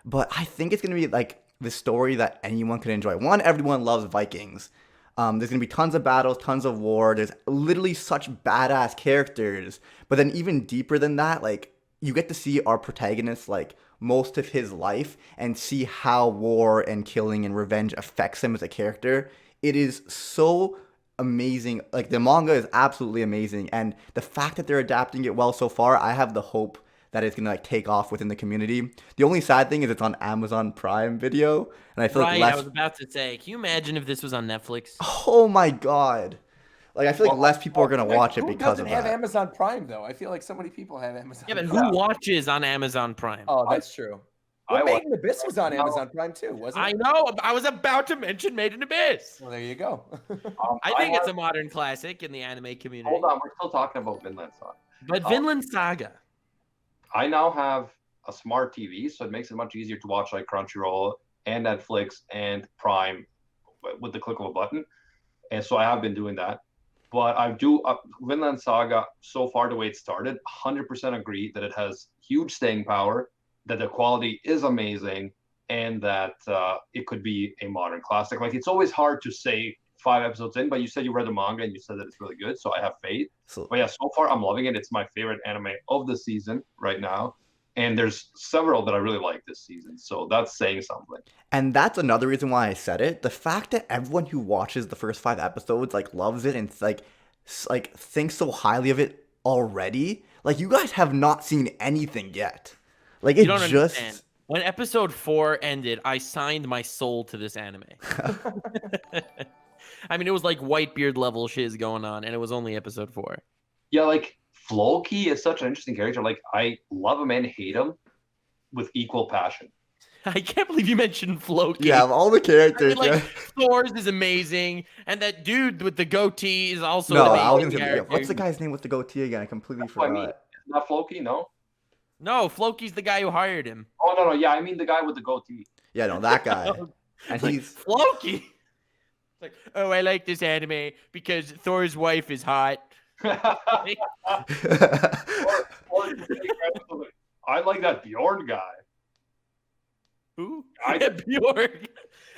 Speaker 5: but I think it's gonna be like the story that anyone can enjoy. One, everyone loves Vikings. There's gonna be tons of battles, tons of war. There's literally such badass characters, but then even deeper than that, like you get to see our protagonist like most of his life and see how war and killing and revenge affects him as a character. It is so amazing. Like the manga is absolutely amazing, and the fact that they're adapting it well so far, I have the hope that it's gonna like take off within the community. The only sad thing is it's on Amazon Prime Video, and I feel
Speaker 4: Right,
Speaker 5: like
Speaker 4: I was about to say, can you imagine if this was on Netflix?
Speaker 5: oh my god, like I feel like
Speaker 2: Well,
Speaker 5: less people are gonna watch it
Speaker 3: Who
Speaker 5: because of
Speaker 3: doesn't have
Speaker 5: that.
Speaker 3: Amazon Prime though? I feel like so many people have Amazon.
Speaker 4: Yeah, but
Speaker 3: Prime.
Speaker 4: who watches on Amazon Prime?
Speaker 3: Oh, that's true.
Speaker 2: I
Speaker 3: Well, Made
Speaker 2: watch-
Speaker 3: in Abyss was on
Speaker 2: No.
Speaker 3: Amazon Prime too, wasn't
Speaker 4: I
Speaker 3: it?
Speaker 4: know. I was about to mention Made in Abyss.
Speaker 3: Well, there you go.
Speaker 4: I think it's
Speaker 2: have-
Speaker 4: a modern classic in the anime community.
Speaker 2: Hold on, we're still talking about Vinland Saga.
Speaker 4: But Vinland Saga.
Speaker 2: I now have a smart TV, so it makes it much easier to watch like Crunchyroll and Netflix and Prime with the click of a button. And so I have been doing that. But I do Vinland Saga so far the way it started, 100% agree that it has huge staying power, that the quality is amazing, and that it could be a modern classic. Like it's always hard to say 5 episodes in, but you said you read the manga and you said that it's really good, so I have faith.
Speaker 5: So,
Speaker 2: But yeah, so far I'm loving it. It's my favorite anime of the season right now. And there's several that I really like this season. So that's saying something.
Speaker 5: and that's another reason why I said it. The fact that everyone who watches the first 5 episodes like loves it and like thinks so highly of it already. Like you guys have not seen anything yet. Like it
Speaker 4: You don't
Speaker 5: just
Speaker 4: understand. When episode 4 ended, I signed my soul to this anime. I mean, it was like Whitebeard level shiz going on, and it was only episode 4.
Speaker 2: Yeah, like Floki is such an interesting character. Like I love him and hate him with equal passion.
Speaker 4: I can't believe you mentioned Floki.
Speaker 5: yeah, of all the
Speaker 4: I
Speaker 5: characters.
Speaker 4: mean, like Thor's is amazing, and that dude with the goatee is also
Speaker 5: no,
Speaker 4: an
Speaker 5: I was
Speaker 4: amazing
Speaker 5: gonna say,
Speaker 4: character.
Speaker 5: what's the guy's name with the goatee again? I completely
Speaker 2: That's what I
Speaker 5: forgot.
Speaker 2: mean. Not Floki, no?
Speaker 4: No, Floki's the guy who hired him.
Speaker 2: Oh no, yeah, I mean the guy with the goatee.
Speaker 5: Yeah, no, that guy. And
Speaker 4: It's like,
Speaker 5: he's
Speaker 4: Floki. It's like, oh, I like this anime because Thor's wife is hot.
Speaker 2: I like that Bjorn guy.
Speaker 4: Who?
Speaker 2: I-
Speaker 4: Bjorg.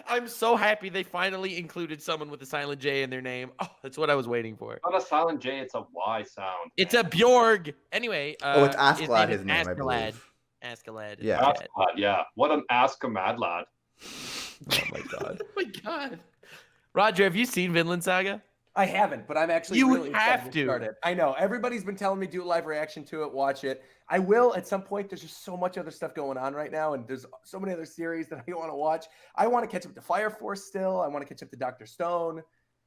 Speaker 4: I'm so happy they finally included someone with a silent J in their name. Oh, that's what I was waiting for.
Speaker 2: Not a silent J, it's a Y sound.
Speaker 4: It's a Bjorg. Anyway.
Speaker 5: Oh, it's
Speaker 4: his
Speaker 5: Askeladd,
Speaker 4: is
Speaker 5: his name, I
Speaker 4: Askeladd.
Speaker 5: believe.
Speaker 4: Askeladd.
Speaker 5: Yeah.
Speaker 2: That's lad, yeah. What an ask a mad lad.
Speaker 5: Oh my god.
Speaker 4: Oh my god. Roger, have you seen Vinland Saga?
Speaker 3: I haven't, but I'm actually
Speaker 4: You
Speaker 3: really
Speaker 4: have
Speaker 3: excited
Speaker 4: to.
Speaker 3: start it. I know everybody's been telling me do a live reaction to it, watch it. I will at some point. There's just so much other stuff going on right now, and there's so many other series that I want to watch. I want to catch up to Fire Force still. I want to catch up to Dr. Stone.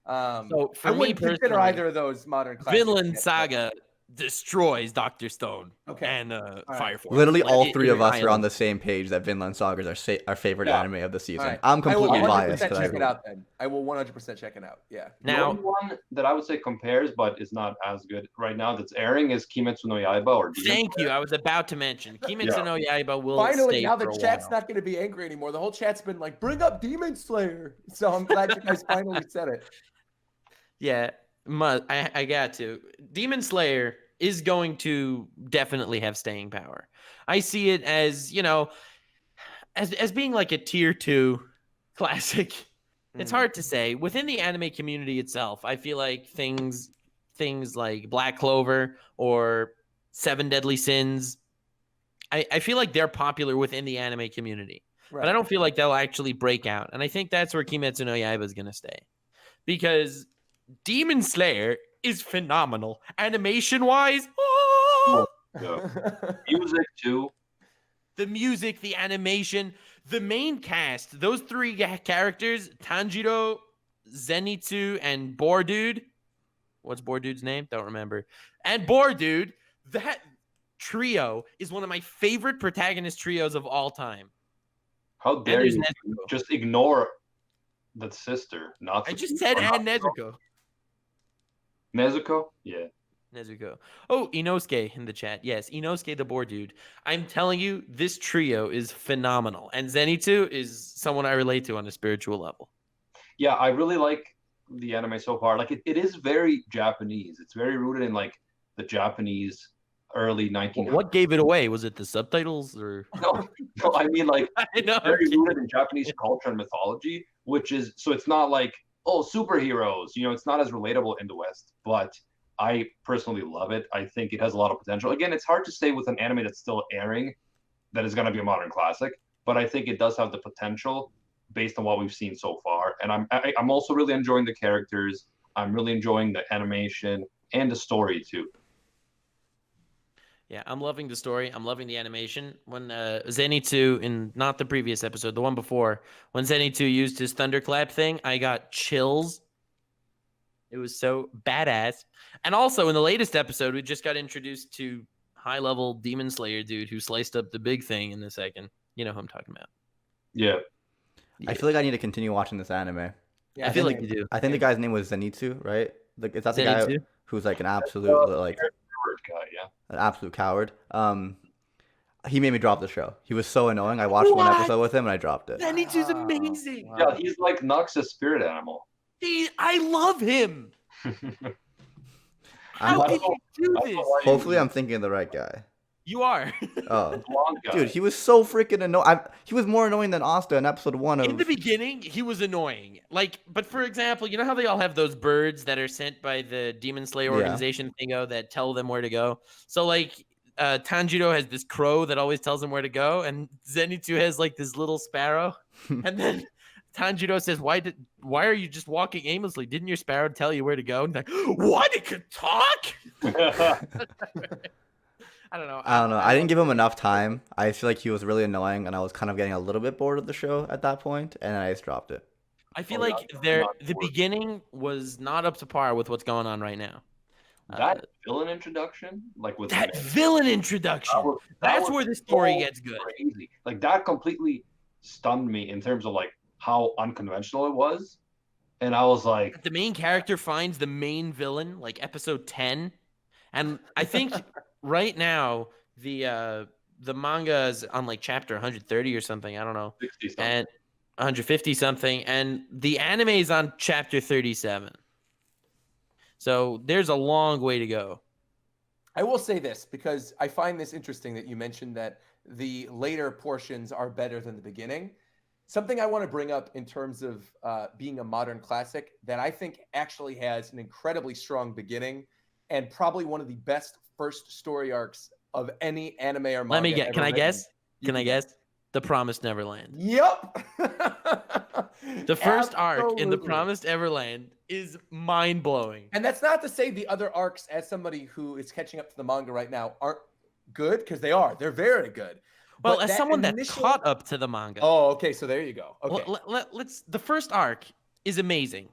Speaker 4: So for
Speaker 3: I
Speaker 4: me
Speaker 3: wouldn't consider
Speaker 4: personally,
Speaker 3: either of those modern classics
Speaker 4: Vinland
Speaker 3: yet,
Speaker 4: Saga destroys Dr. Stone and
Speaker 3: right.
Speaker 4: Fire Force.
Speaker 5: Literally,
Speaker 4: Like,
Speaker 5: all three of us are on
Speaker 4: annihilates.
Speaker 5: the same page that Vinland Saga is our favorite
Speaker 2: Yeah.
Speaker 5: anime of the season.
Speaker 3: All right.
Speaker 5: I'm completely
Speaker 3: I will 100%
Speaker 5: biased. 'cause
Speaker 3: check
Speaker 5: I-
Speaker 3: it out then. I will 100% check it out. Yeah.
Speaker 2: The
Speaker 4: Now,
Speaker 2: only one that I would say compares, but is not as good right now that's airing is Kimetsu no Yaiba or Demon
Speaker 4: thank
Speaker 2: Slayer.
Speaker 4: you. I was about to mention Kimetsu no Yaiba will
Speaker 3: Finally,
Speaker 4: stay
Speaker 3: now
Speaker 4: for
Speaker 3: the
Speaker 4: a
Speaker 3: chat's
Speaker 4: while.
Speaker 3: not going to be angry anymore. The whole chat's been like, bring up Demon Slayer. So I'm glad you guys finally said it.
Speaker 4: Yeah, I got to. Demon Slayer is going to definitely have staying power. I see it as, as being like a tier 2 classic. It's hard to say. Within the anime community itself, I feel like things like Black Clover or Seven Deadly Sins, I feel like they're popular within the anime community.
Speaker 3: Right.
Speaker 4: But I don't feel like they'll actually break out. And I think that's where Kimetsu no Yaiba is going to stay. Because Demon Slayer is phenomenal. Animation-wise,
Speaker 2: Yeah. Music too.
Speaker 4: the music, the animation, the main cast, those three characters, Tanjiro, Zenitsu, and Boar Dude. What's Boar Dude's name? Don't remember. And Boar Dude, that trio is one of my favorite protagonist trios of all time.
Speaker 2: How dare
Speaker 4: there's
Speaker 2: you
Speaker 4: Nezuko.
Speaker 2: just ignore the sister? Not
Speaker 4: I just said and Nezuko.
Speaker 2: Nezuko? Yeah.
Speaker 4: Nezuko. Oh, Inosuke in the chat. Yes, Inosuke the Boar Dude. I'm telling you, this trio is phenomenal. And Zenitsu is someone I relate to on a spiritual level.
Speaker 2: Yeah, I really like the anime so far. Like it is very Japanese. It's very rooted in like the Japanese early 1900s.
Speaker 4: What gave it away? Was it the subtitles or?
Speaker 2: No, I mean like
Speaker 4: I know.
Speaker 2: very rooted in Japanese culture and mythology, which is so it's not like, oh, superheroes, it's not as relatable in the West, but I personally love it. I think it has a lot of potential. Again, it's hard to say with an anime that's still airing that is going to be a modern classic, but I think it does have the potential based on what we've seen so far. And I'm also really enjoying the characters. I'm really enjoying the animation and the story too.
Speaker 4: Yeah, I'm loving the story. I'm loving the animation. When Zenitsu, in not the previous episode, the one before, when Zenitsu used his thunderclap thing, I got chills. It was so badass. And also, in the latest episode, we just got introduced to high-level Demon Slayer dude who sliced up the big thing in the second. You know who I'm talking about.
Speaker 2: Yeah.
Speaker 5: I feel like I need to continue watching this anime.
Speaker 3: Yeah,
Speaker 4: I feel like you do.
Speaker 5: I think the guy's name was Zenitsu, right? Like, is that the guy
Speaker 4: Zenitsu?
Speaker 5: who's like an absolute like
Speaker 2: Word guy, yeah.
Speaker 5: an absolute coward? He made me drop the show. He was so annoying. I watched one
Speaker 4: What?
Speaker 5: episode with him and I dropped it.
Speaker 4: Zenitsu's amazing.
Speaker 2: Yeah, he's like Nox's spirit animal.
Speaker 4: I love him.
Speaker 5: I'm-
Speaker 4: How did you do this?
Speaker 5: Hopefully, I'm thinking of the right guy.
Speaker 4: You are.
Speaker 5: Oh,
Speaker 2: Blonde guy.
Speaker 5: dude, he was so freaking annoying. He was more annoying than Asta in episode 1 of.
Speaker 4: In the beginning, he was annoying. But for example, you know how they all have those birds that are sent by the Demon Slayer
Speaker 5: Yeah.
Speaker 4: organization thingo that tell them where to go? So Tanjiro has this crow that always tells him where to go, and Zenitsu has like this little sparrow. And then Tanjiro says, why are you just walking aimlessly? Didn't your sparrow tell you where to go? And like, what? It could talk? I don't know.
Speaker 5: I didn't give him enough time. I feel like he was really annoying, and I was kind of getting a little bit bored of the show at that point, and I just dropped it.
Speaker 4: I feel
Speaker 2: Oh,
Speaker 4: like
Speaker 2: yeah, I'm not
Speaker 4: the
Speaker 2: bored.
Speaker 4: beginning was not up to par with what's going on right now.
Speaker 2: That villain introduction, like with
Speaker 4: That
Speaker 2: the-
Speaker 4: villain introduction. That's
Speaker 2: was
Speaker 4: where the story
Speaker 2: so
Speaker 4: gets good.
Speaker 2: Crazy. Like that completely stunned me in terms of like how unconventional it was, and I was like,
Speaker 4: The main character finds the main villain, like episode 10. And I think right now the manga is on like chapter 130 or something. I don't know.
Speaker 2: 60 something.
Speaker 4: And 150 something. And the anime is on chapter 37. So there's a long way to go.
Speaker 3: I will say this because I find this interesting that you mentioned that the later portions are better than the beginning. Something I want to bring up in terms of being a modern classic that I think actually has an incredibly strong beginning and probably one of the best first story arcs of any anime or manga.
Speaker 4: Let me get. Can
Speaker 3: ever
Speaker 4: I
Speaker 3: written.
Speaker 4: guess?
Speaker 3: You
Speaker 4: Can I guess? The Promised Neverland.
Speaker 3: Yep.
Speaker 4: The first arc in the
Speaker 3: Absolutely.
Speaker 4: Promised Neverland is mind blowing.
Speaker 3: And that's not to say the other arcs, as somebody who is catching up to the manga right now, aren't good, because they are. They're very good.
Speaker 4: Well,
Speaker 3: But
Speaker 4: as
Speaker 3: that
Speaker 4: someone that
Speaker 3: initial-
Speaker 4: caught up to the manga,
Speaker 3: Oh, okay. So there you go. Okay.
Speaker 4: let's. The first arc is amazing.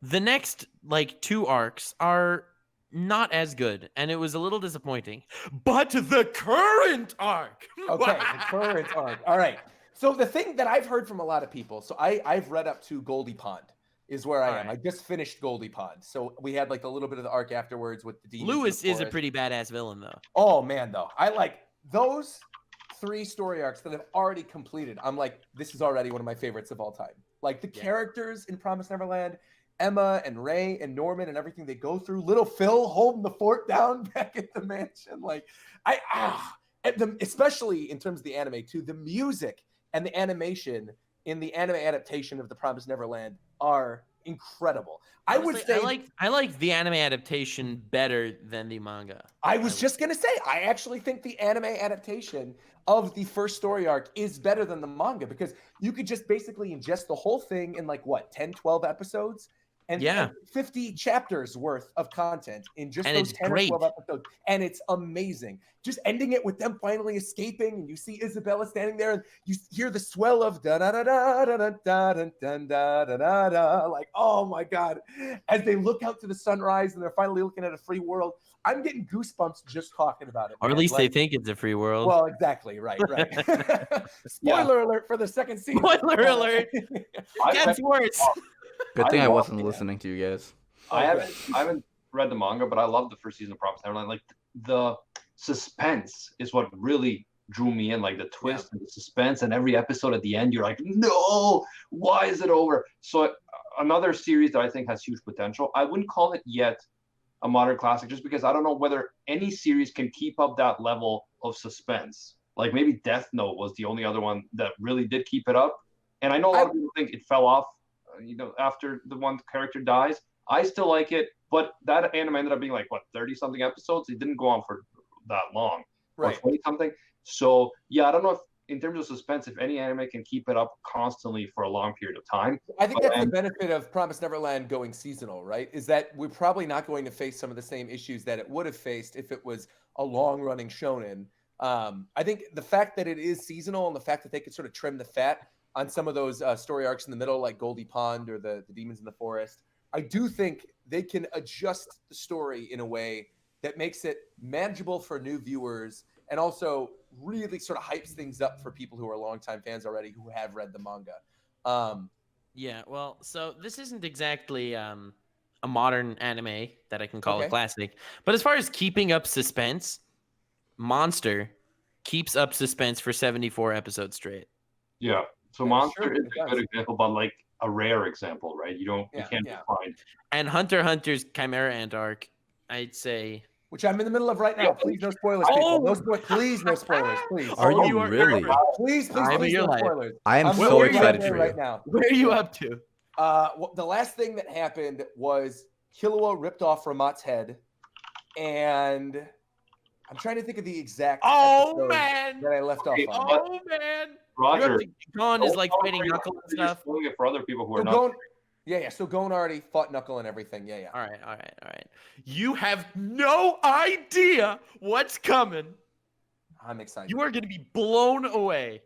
Speaker 4: The next like two arcs are not as good, and it was a little disappointing. But the current arc.
Speaker 3: Okay, the current arc. All right. So the thing that I've heard from a lot of people, so I've read up to Goldie Pond is where I am.
Speaker 4: Right.
Speaker 3: I just finished Goldie Pond. So we had like a little bit of the arc afterwards with the demons.
Speaker 4: Lewis
Speaker 3: in the
Speaker 4: is a
Speaker 3: forest.
Speaker 4: pretty badass villain, though.
Speaker 3: Oh man, though. I like those 3 story arcs that I've already completed. I'm like, this is already one of my favorites of all time. Like the characters in Promised Neverland, Emma and Ray and Norman and everything they go through. Little Phil holding the fort down back at the mansion. Like especially in terms of the anime too, the music and the animation in the anime adaptation of the Promised Neverland are incredible. I would say
Speaker 4: I like the anime adaptation better than the manga.
Speaker 3: I was just gonna say I actually think the anime adaptation of the first story arc is better than the manga because you could just basically ingest the whole thing in like what 10, 12 episodes and 50 chapters worth of content in just
Speaker 4: And
Speaker 3: those
Speaker 4: it's
Speaker 3: 10
Speaker 4: great.
Speaker 3: or 12 episodes. And it's amazing. Just ending it with them finally escaping and you see Isabella standing there and you hear the swell of da da da da da da da da da da da da, like, oh my God. As they look out to the sunrise and they're finally looking at a free world. I'm getting goosebumps just talking about it.
Speaker 4: Or at
Speaker 3: man.
Speaker 4: least
Speaker 3: Like,
Speaker 4: they think it's a free world.
Speaker 3: well, exactly. Right. Spoiler alert for the second season.
Speaker 4: Spoiler alert.
Speaker 2: I
Speaker 4: Gets worse.
Speaker 5: Good thing I
Speaker 2: love
Speaker 5: wasn't
Speaker 2: it.
Speaker 5: listening to you guys.
Speaker 2: I haven't read the manga, but I love the first season of Promised Neverland. Like the suspense is what really drew me in. Like the twist and the suspense, and every episode at the end, you're like, no, why is it over? So another series that I think has huge potential. I wouldn't call it yet a modern classic, just because I don't know whether any series can keep up that level of suspense. Like maybe Death Note was the only other one that really did keep it up. And I know a lot of people think it fell off, after the one character dies. I still like it, but that anime ended up being like, what, 30-something episodes? It didn't go on for that long, or 20-something. So, yeah, I don't know if, in terms of suspense, if any anime can keep it up constantly for a long period of time.
Speaker 3: I think that's the benefit of Promised Neverland going seasonal, right? Is that we're probably not going to face some of the same issues that it would have faced if it was a long-running shonen. I think the fact that it is seasonal and the fact that they could sort of trim the fat on some of those story arcs in the middle, like Goldie Pond or the Demons in the Forest, I do think they can adjust the story in a way that makes it manageable for new viewers and also really sort of hypes things up for people who are longtime fans already who have read the manga.
Speaker 4: Yeah, well, so this isn't exactly a modern anime that I can call a classic, but as far as keeping up suspense, Monster keeps up suspense for 74 episodes straight.
Speaker 2: Yeah, so
Speaker 3: Yeah,
Speaker 2: Monster
Speaker 3: sure,
Speaker 2: is
Speaker 3: it
Speaker 2: a good example, but like a rare example, right? You can't find.
Speaker 4: And Hunter x Hunter's Chimera Ant arc, I'd say.
Speaker 3: Which I'm in the middle of right now. Please, no spoilers, people. Please, no spoilers, please.
Speaker 5: Are you really?
Speaker 3: Please,
Speaker 4: Time of
Speaker 3: please,
Speaker 4: your
Speaker 3: no
Speaker 4: life.
Speaker 3: spoilers.
Speaker 5: I am
Speaker 3: I'm
Speaker 5: so
Speaker 3: right
Speaker 5: excited
Speaker 3: there
Speaker 5: for
Speaker 3: right
Speaker 5: you.
Speaker 3: now.
Speaker 4: Where are you up to?
Speaker 3: The last thing that happened was Killua ripped off Ramat's head, and I'm trying to think of the exact episode
Speaker 4: Man!
Speaker 3: that I left off on.
Speaker 4: Oh, man!
Speaker 2: Roger,
Speaker 4: Gon is like fighting Knuckle and stuff.
Speaker 2: Spoiling it for other people who are
Speaker 3: So
Speaker 2: not.
Speaker 3: So Gon already fought Knuckle and everything. Yeah.
Speaker 4: All right. You have no idea what's coming.
Speaker 3: I'm excited.
Speaker 4: You are going to be blown away.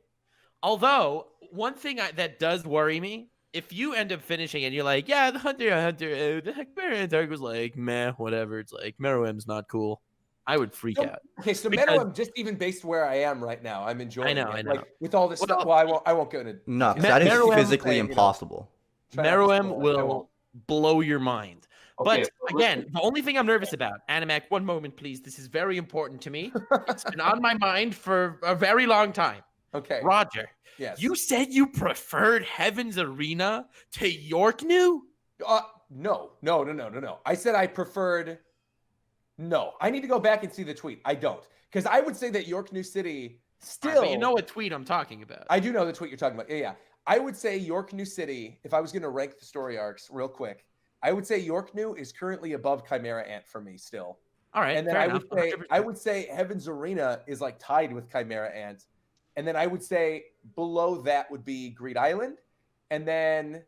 Speaker 4: Although, one thing that does worry me, if you end up finishing and you're like, yeah, the Hunter x Hunter, the Chimera Ant arc was like, meh, whatever. It's like, Meruem's not cool. I would freak out.
Speaker 3: Okay, so
Speaker 4: Because-
Speaker 3: Meruem, just even based where I am right now, I'm enjoying it.
Speaker 4: I know.
Speaker 3: Like, with all this stuff, well, I won't go into.
Speaker 5: No, because that is
Speaker 4: Meruem-
Speaker 5: physically
Speaker 3: you know,
Speaker 5: impossible.
Speaker 3: try not to
Speaker 4: Meruem
Speaker 3: spoil it. I
Speaker 4: will
Speaker 3: won't.
Speaker 4: blow your mind.
Speaker 2: Okay,
Speaker 4: But again, the only thing I'm nervous about, Animac, one moment, please. This is very important to me. It's been on my mind for a very long time.
Speaker 3: Okay.
Speaker 4: Roger,
Speaker 3: Yes.
Speaker 4: you said you preferred Heaven's Arena to York New?
Speaker 3: No. I said I preferred. No, I need to go back and see the tweet. I don't, because I would say that York New City still.
Speaker 4: But you know what tweet I'm talking about.
Speaker 3: I do know the tweet you're talking about. Yeah. I would say York New City. If I was going to rank the story arcs real quick, I would say York New is currently above Chimera Ant for me still.
Speaker 4: All right,
Speaker 3: And then
Speaker 4: fair
Speaker 3: I
Speaker 4: enough,
Speaker 3: would say
Speaker 4: 100%.
Speaker 3: Heaven's Arena is like tied with Chimera Ant. And then I would say below that would be Greed Island. And then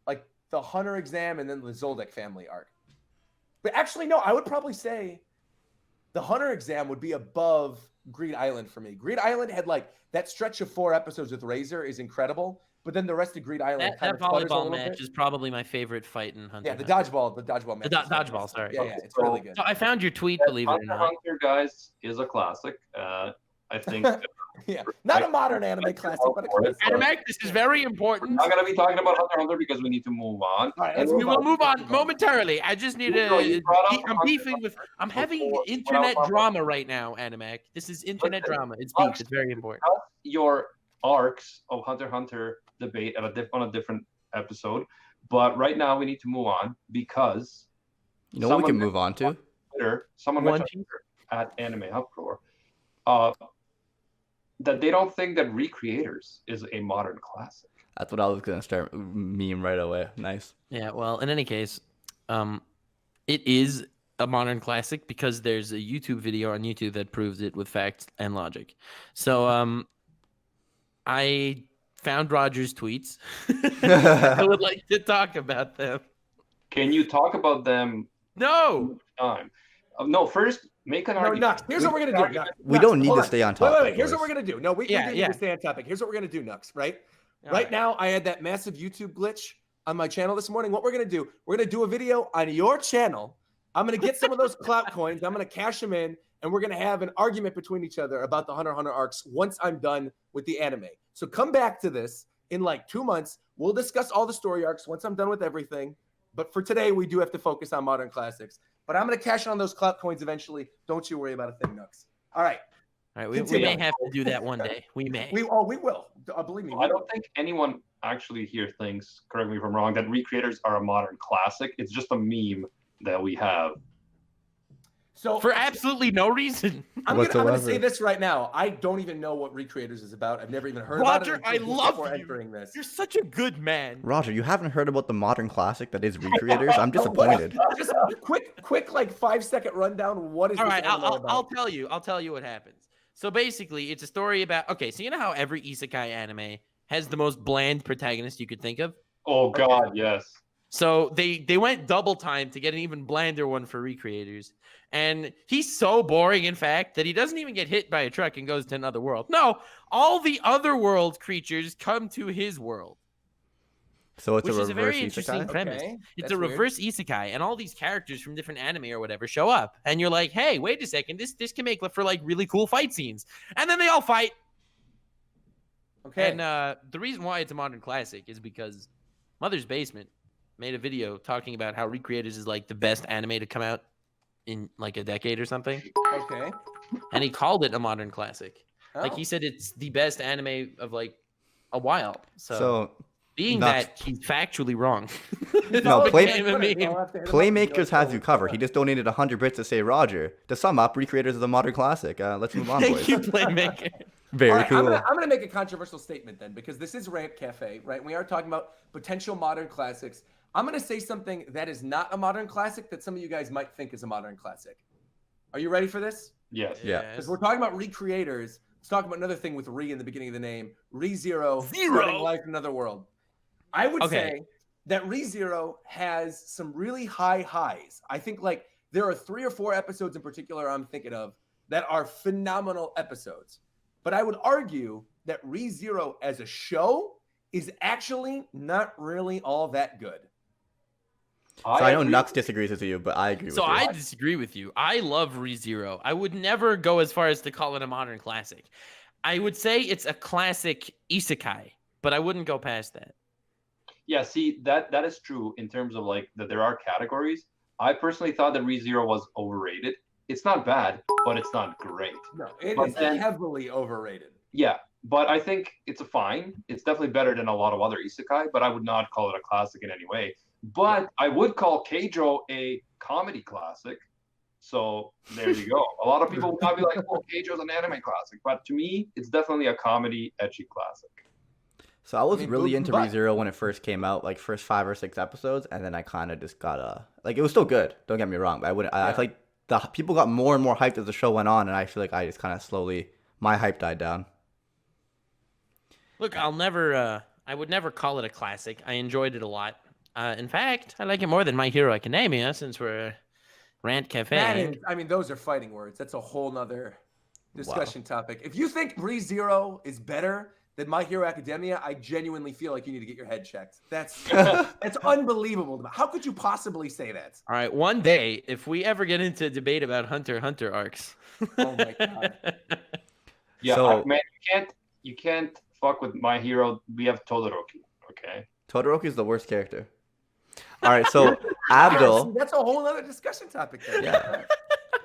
Speaker 3: like the Hunter exam and then the Zoldyck family arc. But actually, no, I would probably say the Hunter exam would be above Greed Island for me. Greed Island had like that stretch of 4 episodes with Razor is incredible. but then the rest agreed Island
Speaker 4: That
Speaker 3: kind of sputters a
Speaker 4: volleyball
Speaker 3: little
Speaker 4: match
Speaker 3: bit.
Speaker 4: is probably my favorite fight in Hunter.
Speaker 3: Yeah, the
Speaker 4: x
Speaker 3: dodgeball match.
Speaker 4: The
Speaker 3: is fantastic.
Speaker 4: dodgeball, sorry.
Speaker 3: Yeah, it's really good.
Speaker 4: So I found your tweet, believe it or
Speaker 2: Hunter
Speaker 4: not.
Speaker 2: Hunter, guys, is a classic. I think.
Speaker 3: Yeah, not a modern anime classic, but a classic.
Speaker 4: Animac, this is very
Speaker 2: We're
Speaker 4: important.
Speaker 2: not going to be talking about Hunter Hunter because we need to move on.
Speaker 3: All right,
Speaker 2: And
Speaker 3: let's
Speaker 4: We will move on momentarily. I just need
Speaker 2: No, you
Speaker 4: to.
Speaker 2: brought up
Speaker 4: I'm
Speaker 2: Hunter
Speaker 4: beefing with. I'm having
Speaker 2: before-
Speaker 4: internet
Speaker 2: when I was-
Speaker 4: drama right now, Animac. This is internet
Speaker 2: Listen,
Speaker 4: drama. It's beef. It's very important.
Speaker 2: discuss your arcs of Hunter Hunter debate on a different episode. But right now we need to move on because
Speaker 5: You know what we can
Speaker 2: someone
Speaker 5: move on to?
Speaker 2: someone
Speaker 4: One
Speaker 2: mentioned on Twitter at Anime Uproar that they don't think that Recreators is a modern classic.
Speaker 5: That's what I was gonna start meme right away. Nice.
Speaker 4: Yeah. Well, in any case, it is a modern classic because there's a YouTube video on YouTube that proves it with facts and logic. So, I found Roger's tweets. I would like to talk about them.
Speaker 2: Can you talk about them
Speaker 4: No.
Speaker 2: time? No, first make an
Speaker 3: No,
Speaker 2: argument.
Speaker 3: Nux. Here's what we're gonna do. Nux,
Speaker 5: We don't need
Speaker 3: hold
Speaker 5: to
Speaker 3: on.
Speaker 5: stay on
Speaker 3: Wait,
Speaker 5: topic.
Speaker 3: wait. Here's what
Speaker 5: boys.
Speaker 3: we're gonna do. No, we
Speaker 4: Yeah,
Speaker 3: do need
Speaker 4: yeah.
Speaker 3: to stay on topic. Here's what we're gonna do, Nux. Right?
Speaker 4: All
Speaker 3: Right now, I had that massive YouTube glitch on my channel this morning. What we're gonna do? We're gonna do a video on your channel. I'm gonna get some of those clout coins. I'm gonna cash them in, and we're gonna have an argument between each other about the Hunter x Hunter arcs once I'm done with the anime. So come back to this in like 2 months. We'll discuss all the story arcs once I'm done with everything. But for today, we do have to focus on modern classics. But I'm gonna cash in on those clout coins eventually. Don't you worry about a thing, Nux. All right.
Speaker 4: All right. We may have to do that one day. We may.
Speaker 3: We will. Believe me. we
Speaker 2: I
Speaker 3: will.
Speaker 2: don't think anyone actually here thinks, correct me if I'm wrong, that Recreators are a modern classic. It's just a meme that we have.
Speaker 3: So
Speaker 4: For absolutely no reason.
Speaker 3: I'm gonna say
Speaker 5: whatsoever.
Speaker 3: this right now. I don't even know what Recreators is about. I've never even heard
Speaker 4: Roger,
Speaker 3: about it.
Speaker 4: I love
Speaker 3: before
Speaker 4: you.
Speaker 3: entering this.
Speaker 4: You're such a good man.
Speaker 5: Roger, you haven't heard about the modern classic that is Recreators? I'm disappointed.
Speaker 3: Just a quick, like 5-second rundown. What is
Speaker 4: All
Speaker 3: this
Speaker 4: right,
Speaker 3: anime
Speaker 4: I'll
Speaker 3: about?
Speaker 4: tell you. I'll tell you what happens. So basically, it's a story about. Okay, so you know how every isekai anime has the most bland protagonist you could think of.
Speaker 2: Oh God, yes.
Speaker 4: So they went double time to get an even blander one for Recreators, and he's so boring, in fact, that he doesn't even get hit by a truck and goes to another world. No, all the other world creatures come to his world.
Speaker 5: So it's
Speaker 4: Which
Speaker 5: a
Speaker 4: is a very
Speaker 5: reverse
Speaker 4: interesting
Speaker 5: isekai?
Speaker 4: premise.
Speaker 3: Okay,
Speaker 4: It's
Speaker 3: that's
Speaker 4: a
Speaker 3: weird.
Speaker 4: reverse isekai, and all these characters from different anime or whatever show up, and you're like, "Hey, wait a second! This can make for like really cool fight scenes." And then they all fight.
Speaker 3: Okay.
Speaker 4: And the reason why it's a modern classic is because Mother's Basement made a video talking about how Recreators is like the best anime to come out in like a decade or something,
Speaker 3: Okay.
Speaker 4: and he called it a modern classic. Like
Speaker 3: Oh.
Speaker 4: he said, it's the best anime of like a while.
Speaker 5: So
Speaker 4: Being
Speaker 5: Nuts.
Speaker 4: that he's factually wrong.
Speaker 5: No,
Speaker 3: I'll
Speaker 5: Play-
Speaker 3: have to hit him up.
Speaker 5: Playmakers has you covered. He just donated 100 bits to say, Roger, to sum up, Recreators is a modern classic. Let's move on,
Speaker 4: Thank
Speaker 5: boys.
Speaker 4: you, Playmaker.
Speaker 5: Very
Speaker 3: All right,
Speaker 5: cool.
Speaker 3: I'm gonna make a controversial statement then, because this is Rant Cafe, right? We are talking about potential modern classics. I'm gonna say something that is not a modern classic that some of you guys might think is a modern classic. Are you ready for this?
Speaker 2: Yes.
Speaker 5: Yeah.
Speaker 3: Because we're talking about Recreators. Let's talk about another thing with Re in the beginning of the name. ReZero.
Speaker 4: Zero.
Speaker 3: Starting life in another world. I would
Speaker 4: Okay.
Speaker 3: say that ReZero has some really high highs. I think like there are 3 or 4 episodes in particular I'm thinking of that are phenomenal episodes. But I would argue that ReZero as a show is actually not really all that good.
Speaker 5: So I know
Speaker 2: agree.
Speaker 5: Nux disagrees with you, but I agree
Speaker 4: So
Speaker 5: with you.
Speaker 4: I disagree with you. I love ReZero. I would never go as far as to call it a modern classic. I would say it's a classic isekai, but I wouldn't go past that.
Speaker 2: Yeah, see, that is true in terms of like that there are categories. I personally thought that ReZero was overrated. It's not bad, but it's not great.
Speaker 3: No, it
Speaker 2: But
Speaker 3: is
Speaker 2: then-
Speaker 3: heavily overrated.
Speaker 2: Yeah, but I think it's a fine. It's definitely better than a lot of other isekai, but I would not call it a classic in any way. But I would call Keijo a comedy classic. So there you go. A lot of people would not be like, "Oh, Keijo's an anime classic," but to me, it's definitely a comedy ecchi classic.
Speaker 5: So I was
Speaker 3: I mean,
Speaker 5: really
Speaker 3: boop,
Speaker 5: into
Speaker 3: but-
Speaker 5: ReZero when it first came out, like first 5 or 6 episodes, and then I kind of just got like it was still good. Don't get me wrong, but I wouldn't. I
Speaker 3: Yeah.
Speaker 5: feel like the people got more and more hyped as the show went on, and I feel like I just kind of slowly my hype died down.
Speaker 4: Look, I would never call it a classic. I enjoyed it a lot. In fact, I like it more than My Hero Academia since we're Rant Cafe.
Speaker 3: That is, I mean, those are fighting words. That's a whole nother discussion topic. If you think ReZero is better that My Hero Academia, I genuinely feel like you need to get your head checked. That's unbelievable. How could you possibly say that?
Speaker 4: All right, one day, if we ever get into a debate about Hunter x Hunter arcs.
Speaker 3: Oh my god.
Speaker 2: Yeah,
Speaker 5: So-
Speaker 2: man, you can't fuck with My Hero. We have Todoroki. Okay.
Speaker 5: Todoroki is the worst character. All right, so Abdul.
Speaker 3: That's a whole other discussion topic there.
Speaker 5: Yeah.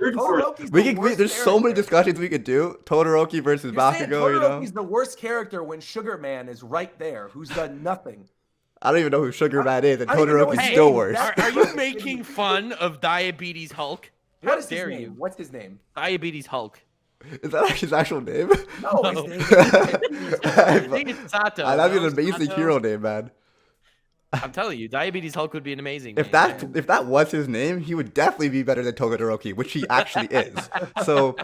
Speaker 3: Todoroki's
Speaker 5: We
Speaker 3: the
Speaker 5: could.
Speaker 3: worst
Speaker 5: There's so many
Speaker 3: character.
Speaker 5: discussions we could do. Todoroki versus
Speaker 3: You're saying
Speaker 5: Bakugo. You know.
Speaker 3: Todoroki's the worst character when Sugar Man is right there, who's done nothing.
Speaker 5: I don't even know who Sugar Man is, and
Speaker 3: I don't even know
Speaker 5: Todoroki's
Speaker 3: his
Speaker 5: still
Speaker 3: name.
Speaker 5: worse.
Speaker 3: That-
Speaker 4: Are you making fun of Diabetes Hulk? How
Speaker 3: What is his
Speaker 4: dare
Speaker 3: name?
Speaker 4: you?
Speaker 3: What's his name?
Speaker 4: Diabetes Hulk.
Speaker 5: Is that his actual name?
Speaker 3: No, his
Speaker 4: No.
Speaker 3: name.
Speaker 4: I think it's Sato.
Speaker 5: That'd be
Speaker 4: no?
Speaker 5: an amazing
Speaker 4: Sato?
Speaker 5: hero name, man.
Speaker 4: I'm telling you, Diabetes Hulk would be an amazing
Speaker 5: If
Speaker 4: name.
Speaker 5: that was his name, he would definitely be better than Todoroki, which he actually is. So,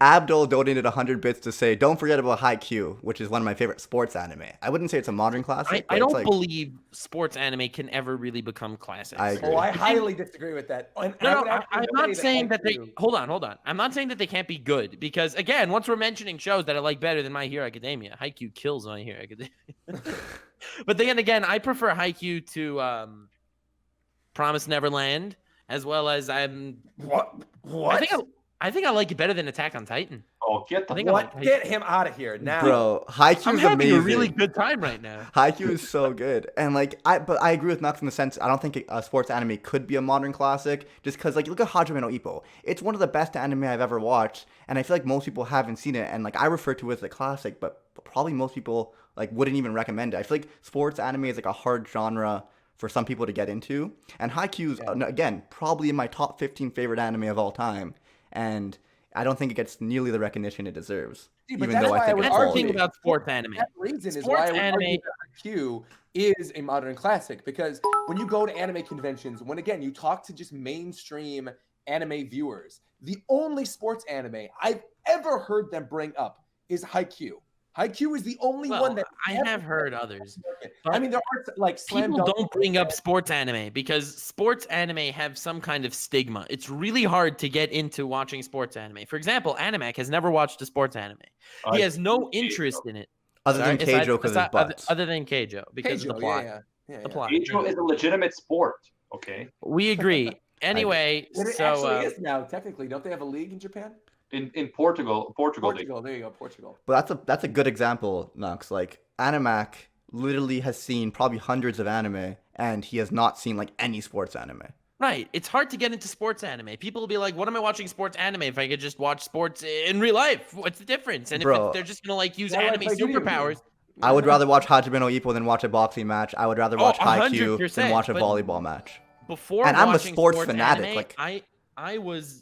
Speaker 5: Abdul donated 100 bits to say, "Don't forget about Haikyuu, which is one of my favorite sports anime." I wouldn't say it's a modern classic.
Speaker 4: I
Speaker 5: but
Speaker 4: don't
Speaker 5: it's like,
Speaker 4: believe sports anime can ever really become classics.
Speaker 5: I agree.
Speaker 3: Oh, I highly disagree with that. And I
Speaker 4: No,
Speaker 3: would
Speaker 4: no,
Speaker 3: actually
Speaker 4: I'm
Speaker 3: say
Speaker 4: not saying that they.
Speaker 3: Haikyuu-
Speaker 4: Hold on. I'm not saying that they can't be good because, again, once we're mentioning shows that I like better than My Hero Academia, Haikyuu kills My Hero Academia. But then again, I prefer Haikyuu to Promised Neverland, as well as
Speaker 3: What?
Speaker 4: I think I like it better than Attack on Titan.
Speaker 2: Oh, get
Speaker 4: I
Speaker 2: the
Speaker 4: think I
Speaker 3: What?
Speaker 4: like
Speaker 3: Get him out of here now.
Speaker 5: bro, Haikyuu
Speaker 4: I'm
Speaker 5: is
Speaker 4: having
Speaker 5: amazing.
Speaker 4: a really good time right now.
Speaker 5: Haikyuu is so good, and like but I agree with Max in the sense I don't think a sports anime could be a modern classic, just because like you look at Hajime no Ippo, it's one of the best anime I've ever watched, and I feel like most people haven't seen it, and like I refer to it as a classic, but probably most people like wouldn't even recommend it. I feel like sports anime is like a hard genre for some people to get into, and Haikyuu's again probably in my top 15 favorite anime of all time, and I don't think it gets nearly the recognition it deserves.
Speaker 3: See, but
Speaker 5: Even
Speaker 3: that's
Speaker 5: though
Speaker 3: why
Speaker 5: I
Speaker 3: I
Speaker 5: think
Speaker 3: would
Speaker 5: it's
Speaker 4: That's the
Speaker 3: argue
Speaker 4: thing
Speaker 5: quality.
Speaker 4: about sports anime.
Speaker 3: That reason is
Speaker 4: Sports
Speaker 3: why I would
Speaker 4: anime-
Speaker 3: argue that Q is a modern classic, because when you go to anime conventions, when again you talk to just mainstream anime viewers, the only sports anime I've ever heard them bring up is Haikyuu. Haikyuu is the only
Speaker 4: Well,
Speaker 3: one that
Speaker 4: I
Speaker 3: ever-
Speaker 4: have heard others.
Speaker 3: I mean, there are like Slam
Speaker 4: People
Speaker 3: Dunk-
Speaker 4: don't bring up sports anime because sports anime have some kind of stigma. It's really hard to get into watching sports anime. For example, Animac has never watched a sports anime. He has no interest in it.
Speaker 5: Other than
Speaker 4: Sorry,
Speaker 5: Keijo because of his butts.
Speaker 4: Other than Keijo, because of the
Speaker 3: Keijo,
Speaker 4: plot.
Speaker 3: yeah.
Speaker 4: The plot.
Speaker 2: Keijo is a legitimate sport. Okay.
Speaker 4: We agree. Anyway,
Speaker 3: But it
Speaker 4: so
Speaker 3: actually is now, technically. Don't they have a league in Japan?
Speaker 2: In Portugal, they-
Speaker 3: Portugal, there you go, Portugal.
Speaker 5: But that's a good example, Nux. Like Animac literally has seen probably hundreds of anime, and he has not seen like any sports anime.
Speaker 4: right, it's hard to get into sports anime. People will be like, "What am I watching sports anime if I could just watch sports in real life? What's the difference?" And
Speaker 5: Bro.
Speaker 4: if they're just gonna like use
Speaker 3: Why do I
Speaker 4: anime
Speaker 3: play video
Speaker 4: superpowers,
Speaker 3: games?
Speaker 5: I would rather watch Hajime no Ippo than watch a boxing match. I would rather watch Haikyuu
Speaker 4: 100%,
Speaker 5: than watch a
Speaker 4: but-
Speaker 5: volleyball match.
Speaker 4: before
Speaker 5: And I'm a
Speaker 4: watching
Speaker 5: sports fanatic,
Speaker 4: anime,
Speaker 5: like-
Speaker 4: I was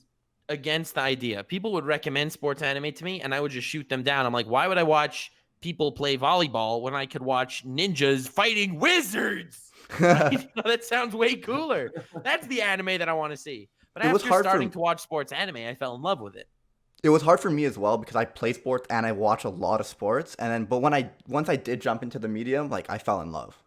Speaker 4: against the idea. People would recommend sports anime to me, and I would just shoot them down. I'm like, why would I watch people play volleyball when I could watch ninjas fighting wizards? Right? That sounds way cooler. That's the anime that I want to see. But
Speaker 5: It was
Speaker 4: after
Speaker 5: hard for-
Speaker 4: starting to watch sports anime, I fell in love with it.
Speaker 5: It was hard for me as well because I play sports and I watch a lot of sports, and then but once I did jump into the medium, like I fell in love.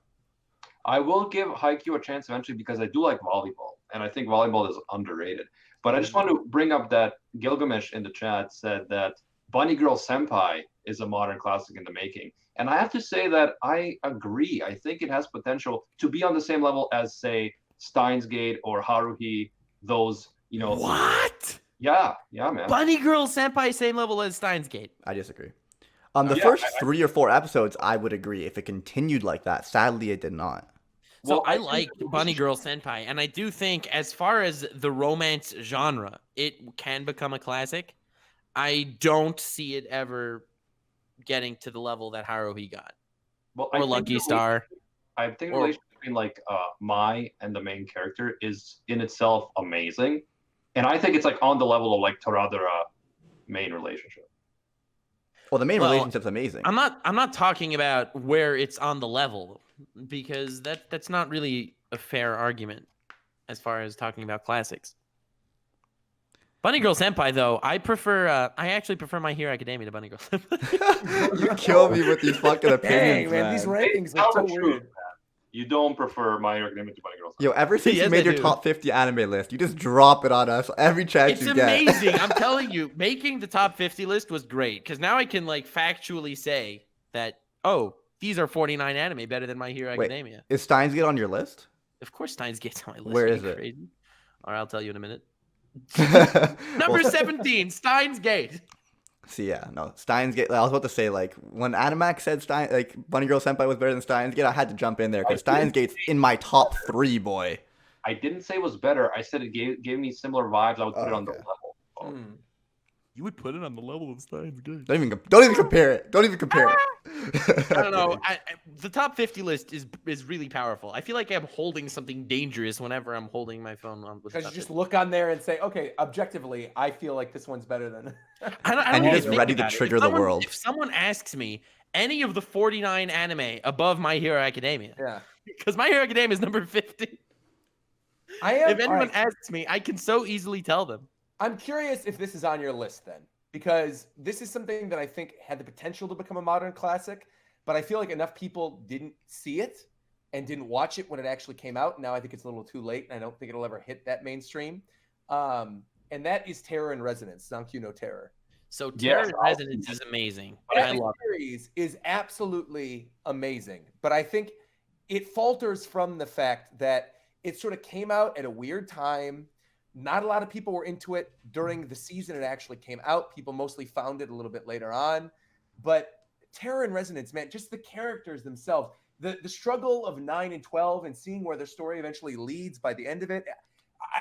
Speaker 2: I will give Haikyuu a chance eventually because I do like volleyball, and I think volleyball is underrated. But I just want to bring up that Gilgamesh in the chat said that Bunny Girl Senpai is a modern classic in the making. And I have to say that I agree. I think it has potential to be on the same level as, say, Steins Gate or Haruhi, those, you know.
Speaker 4: What?
Speaker 2: Yeah, man.
Speaker 4: Bunny Girl Senpai, same level as Steins Gate.
Speaker 5: I disagree. The
Speaker 2: Yeah,
Speaker 5: first 3 or 4 episodes, I would agree if it continued like that. Sadly, it did not.
Speaker 4: So
Speaker 2: Well,
Speaker 4: I
Speaker 2: I
Speaker 4: like
Speaker 2: think-
Speaker 4: Bunny Girl Senpai, and I do think, as far as the romance genre, it can become a classic. I don't see it ever getting to the level that Haruhi got,
Speaker 2: Well, I
Speaker 4: or
Speaker 2: think
Speaker 4: Lucky
Speaker 2: the-
Speaker 4: Star.
Speaker 2: I think the
Speaker 4: Or-
Speaker 2: relationship between like Mai and the main character is in itself amazing. And I think it's like on the level of like Toradora main relationship.
Speaker 5: Well, the main
Speaker 4: Well,
Speaker 5: relationship's amazing.
Speaker 4: I'm not talking about where it's on the level, because that's not really a fair argument as far as talking about classics. Bunny Girl Senpai, though, I actually prefer My Hero Academia to Bunny Girl Senpai.
Speaker 5: You kill me with these fucking
Speaker 3: Dang,
Speaker 5: opinions,
Speaker 3: man,
Speaker 5: man.
Speaker 3: these rankings
Speaker 2: Tell
Speaker 3: are so
Speaker 2: the truth,
Speaker 3: weird.
Speaker 2: man. You don't prefer My Hero Academia to Bunny Girl Senpai.
Speaker 5: Yo, ever since
Speaker 4: Yes,
Speaker 5: you made
Speaker 4: I
Speaker 5: your
Speaker 4: do.
Speaker 5: top 50 anime list, you just drop it on us every chance
Speaker 4: It's
Speaker 5: you get.
Speaker 4: amazing. I'm telling you, making the top 50 list was great because now I can like factually say that, oh, these are 49 anime better than My Hero
Speaker 5: Wait,
Speaker 4: Academia.
Speaker 5: is Steins Gate on your list?
Speaker 4: Of course, Steins Gate's on my list.
Speaker 5: Where
Speaker 4: Are
Speaker 5: is
Speaker 4: you
Speaker 5: it?
Speaker 4: crazy? All right, I'll tell you in a minute.
Speaker 5: Well,
Speaker 4: Number 17, Steins Gate.
Speaker 5: See, yeah, no, Steins Gate. I was about to say, like, when Animax said Bunny Girl Senpai was better than Steins Gate, I had to jump in there because Steins Gate's in my top 3, boy.
Speaker 2: I didn't say it was better. I said it gave me similar vibes. I would put it on the
Speaker 5: Okay.
Speaker 2: level. Oh.
Speaker 1: You would put it on the level of Steins Gate.
Speaker 5: Don't even compare it. Don't even compare it.
Speaker 4: I don't know. The top 50 list is really powerful. I feel like I'm holding something dangerous whenever I'm holding my phone on.
Speaker 3: Because you just look on there and say, okay, objectively, I feel like this one's better than.
Speaker 4: I don't
Speaker 5: And you're
Speaker 4: even
Speaker 5: just
Speaker 4: think
Speaker 5: ready to
Speaker 4: about it.
Speaker 5: trigger
Speaker 4: If
Speaker 5: the
Speaker 4: someone-
Speaker 5: world.
Speaker 4: If someone asks me any of the 49 anime above My Hero Academia,
Speaker 3: Yeah.
Speaker 4: because My Hero Academia is number 50.
Speaker 3: I am.
Speaker 4: If anyone
Speaker 3: all right.
Speaker 4: asks me, I can so easily tell them.
Speaker 3: I'm curious if this is on your list then, because this is something that I think had the potential to become a modern classic, but I feel like enough people didn't see it and didn't watch it when it actually came out. Now I think it's a little too late, and I don't think it'll ever hit that mainstream. And that is Terror in Resonance, Zankyu no Terror.
Speaker 4: So
Speaker 2: Yes,
Speaker 4: Terror in
Speaker 2: I'll-
Speaker 4: Resonance is amazing.
Speaker 3: That
Speaker 4: I love it.
Speaker 3: series is absolutely amazing, but I think it falters from the fact that it sort of came out at a weird time. Not a lot of people were into it during the season it actually came out. People mostly found it a little bit later on. But Terror in Resonance, man, just the characters themselves, the struggle of 9 and 12 and seeing where their story eventually leads by the end of it.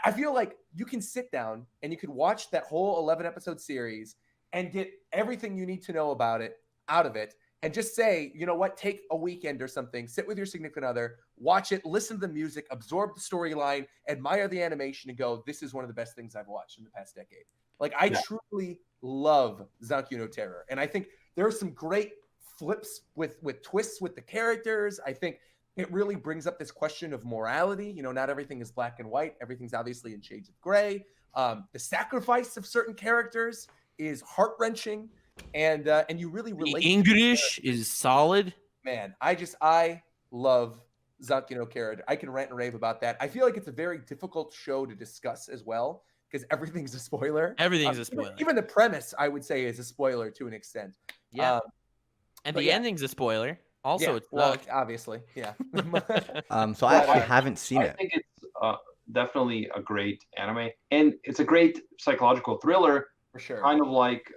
Speaker 3: I feel like you can sit down and you could watch that whole 11 episode series and get everything you need to know about it out of it. And just say, you know what, take a weekend or something, sit with your significant other, watch it, listen to the music, absorb the storyline, admire the animation, and go, this is one of the best things I've watched in the past decade. Like, I truly love Zankyu no Terror. And I think there are some great flips with twists with the characters. I think it really brings up this question of morality. You know, not everything is black and white. Everything's obviously in shades of gray. The sacrifice of certain characters is heart-wrenching. And you really
Speaker 4: The
Speaker 3: relate.
Speaker 4: English is solid.
Speaker 3: Man, I love Zankyu no Terror. I can rant and rave about that. I feel like it's a very difficult show to discuss as well because everything's a spoiler.
Speaker 4: Everything's a spoiler.
Speaker 3: Even the premise, I would say, is a spoiler to an extent.
Speaker 4: Yeah. And
Speaker 3: but
Speaker 4: the
Speaker 3: yeah.
Speaker 4: ending's a spoiler. Also,
Speaker 3: Yeah,
Speaker 4: it's
Speaker 3: well,
Speaker 4: sucked.
Speaker 3: obviously, yeah.
Speaker 5: So I actually haven't seen
Speaker 2: I
Speaker 5: it.
Speaker 2: think it's definitely a great anime, and it's a great psychological thriller,
Speaker 3: For sure.
Speaker 2: kind of like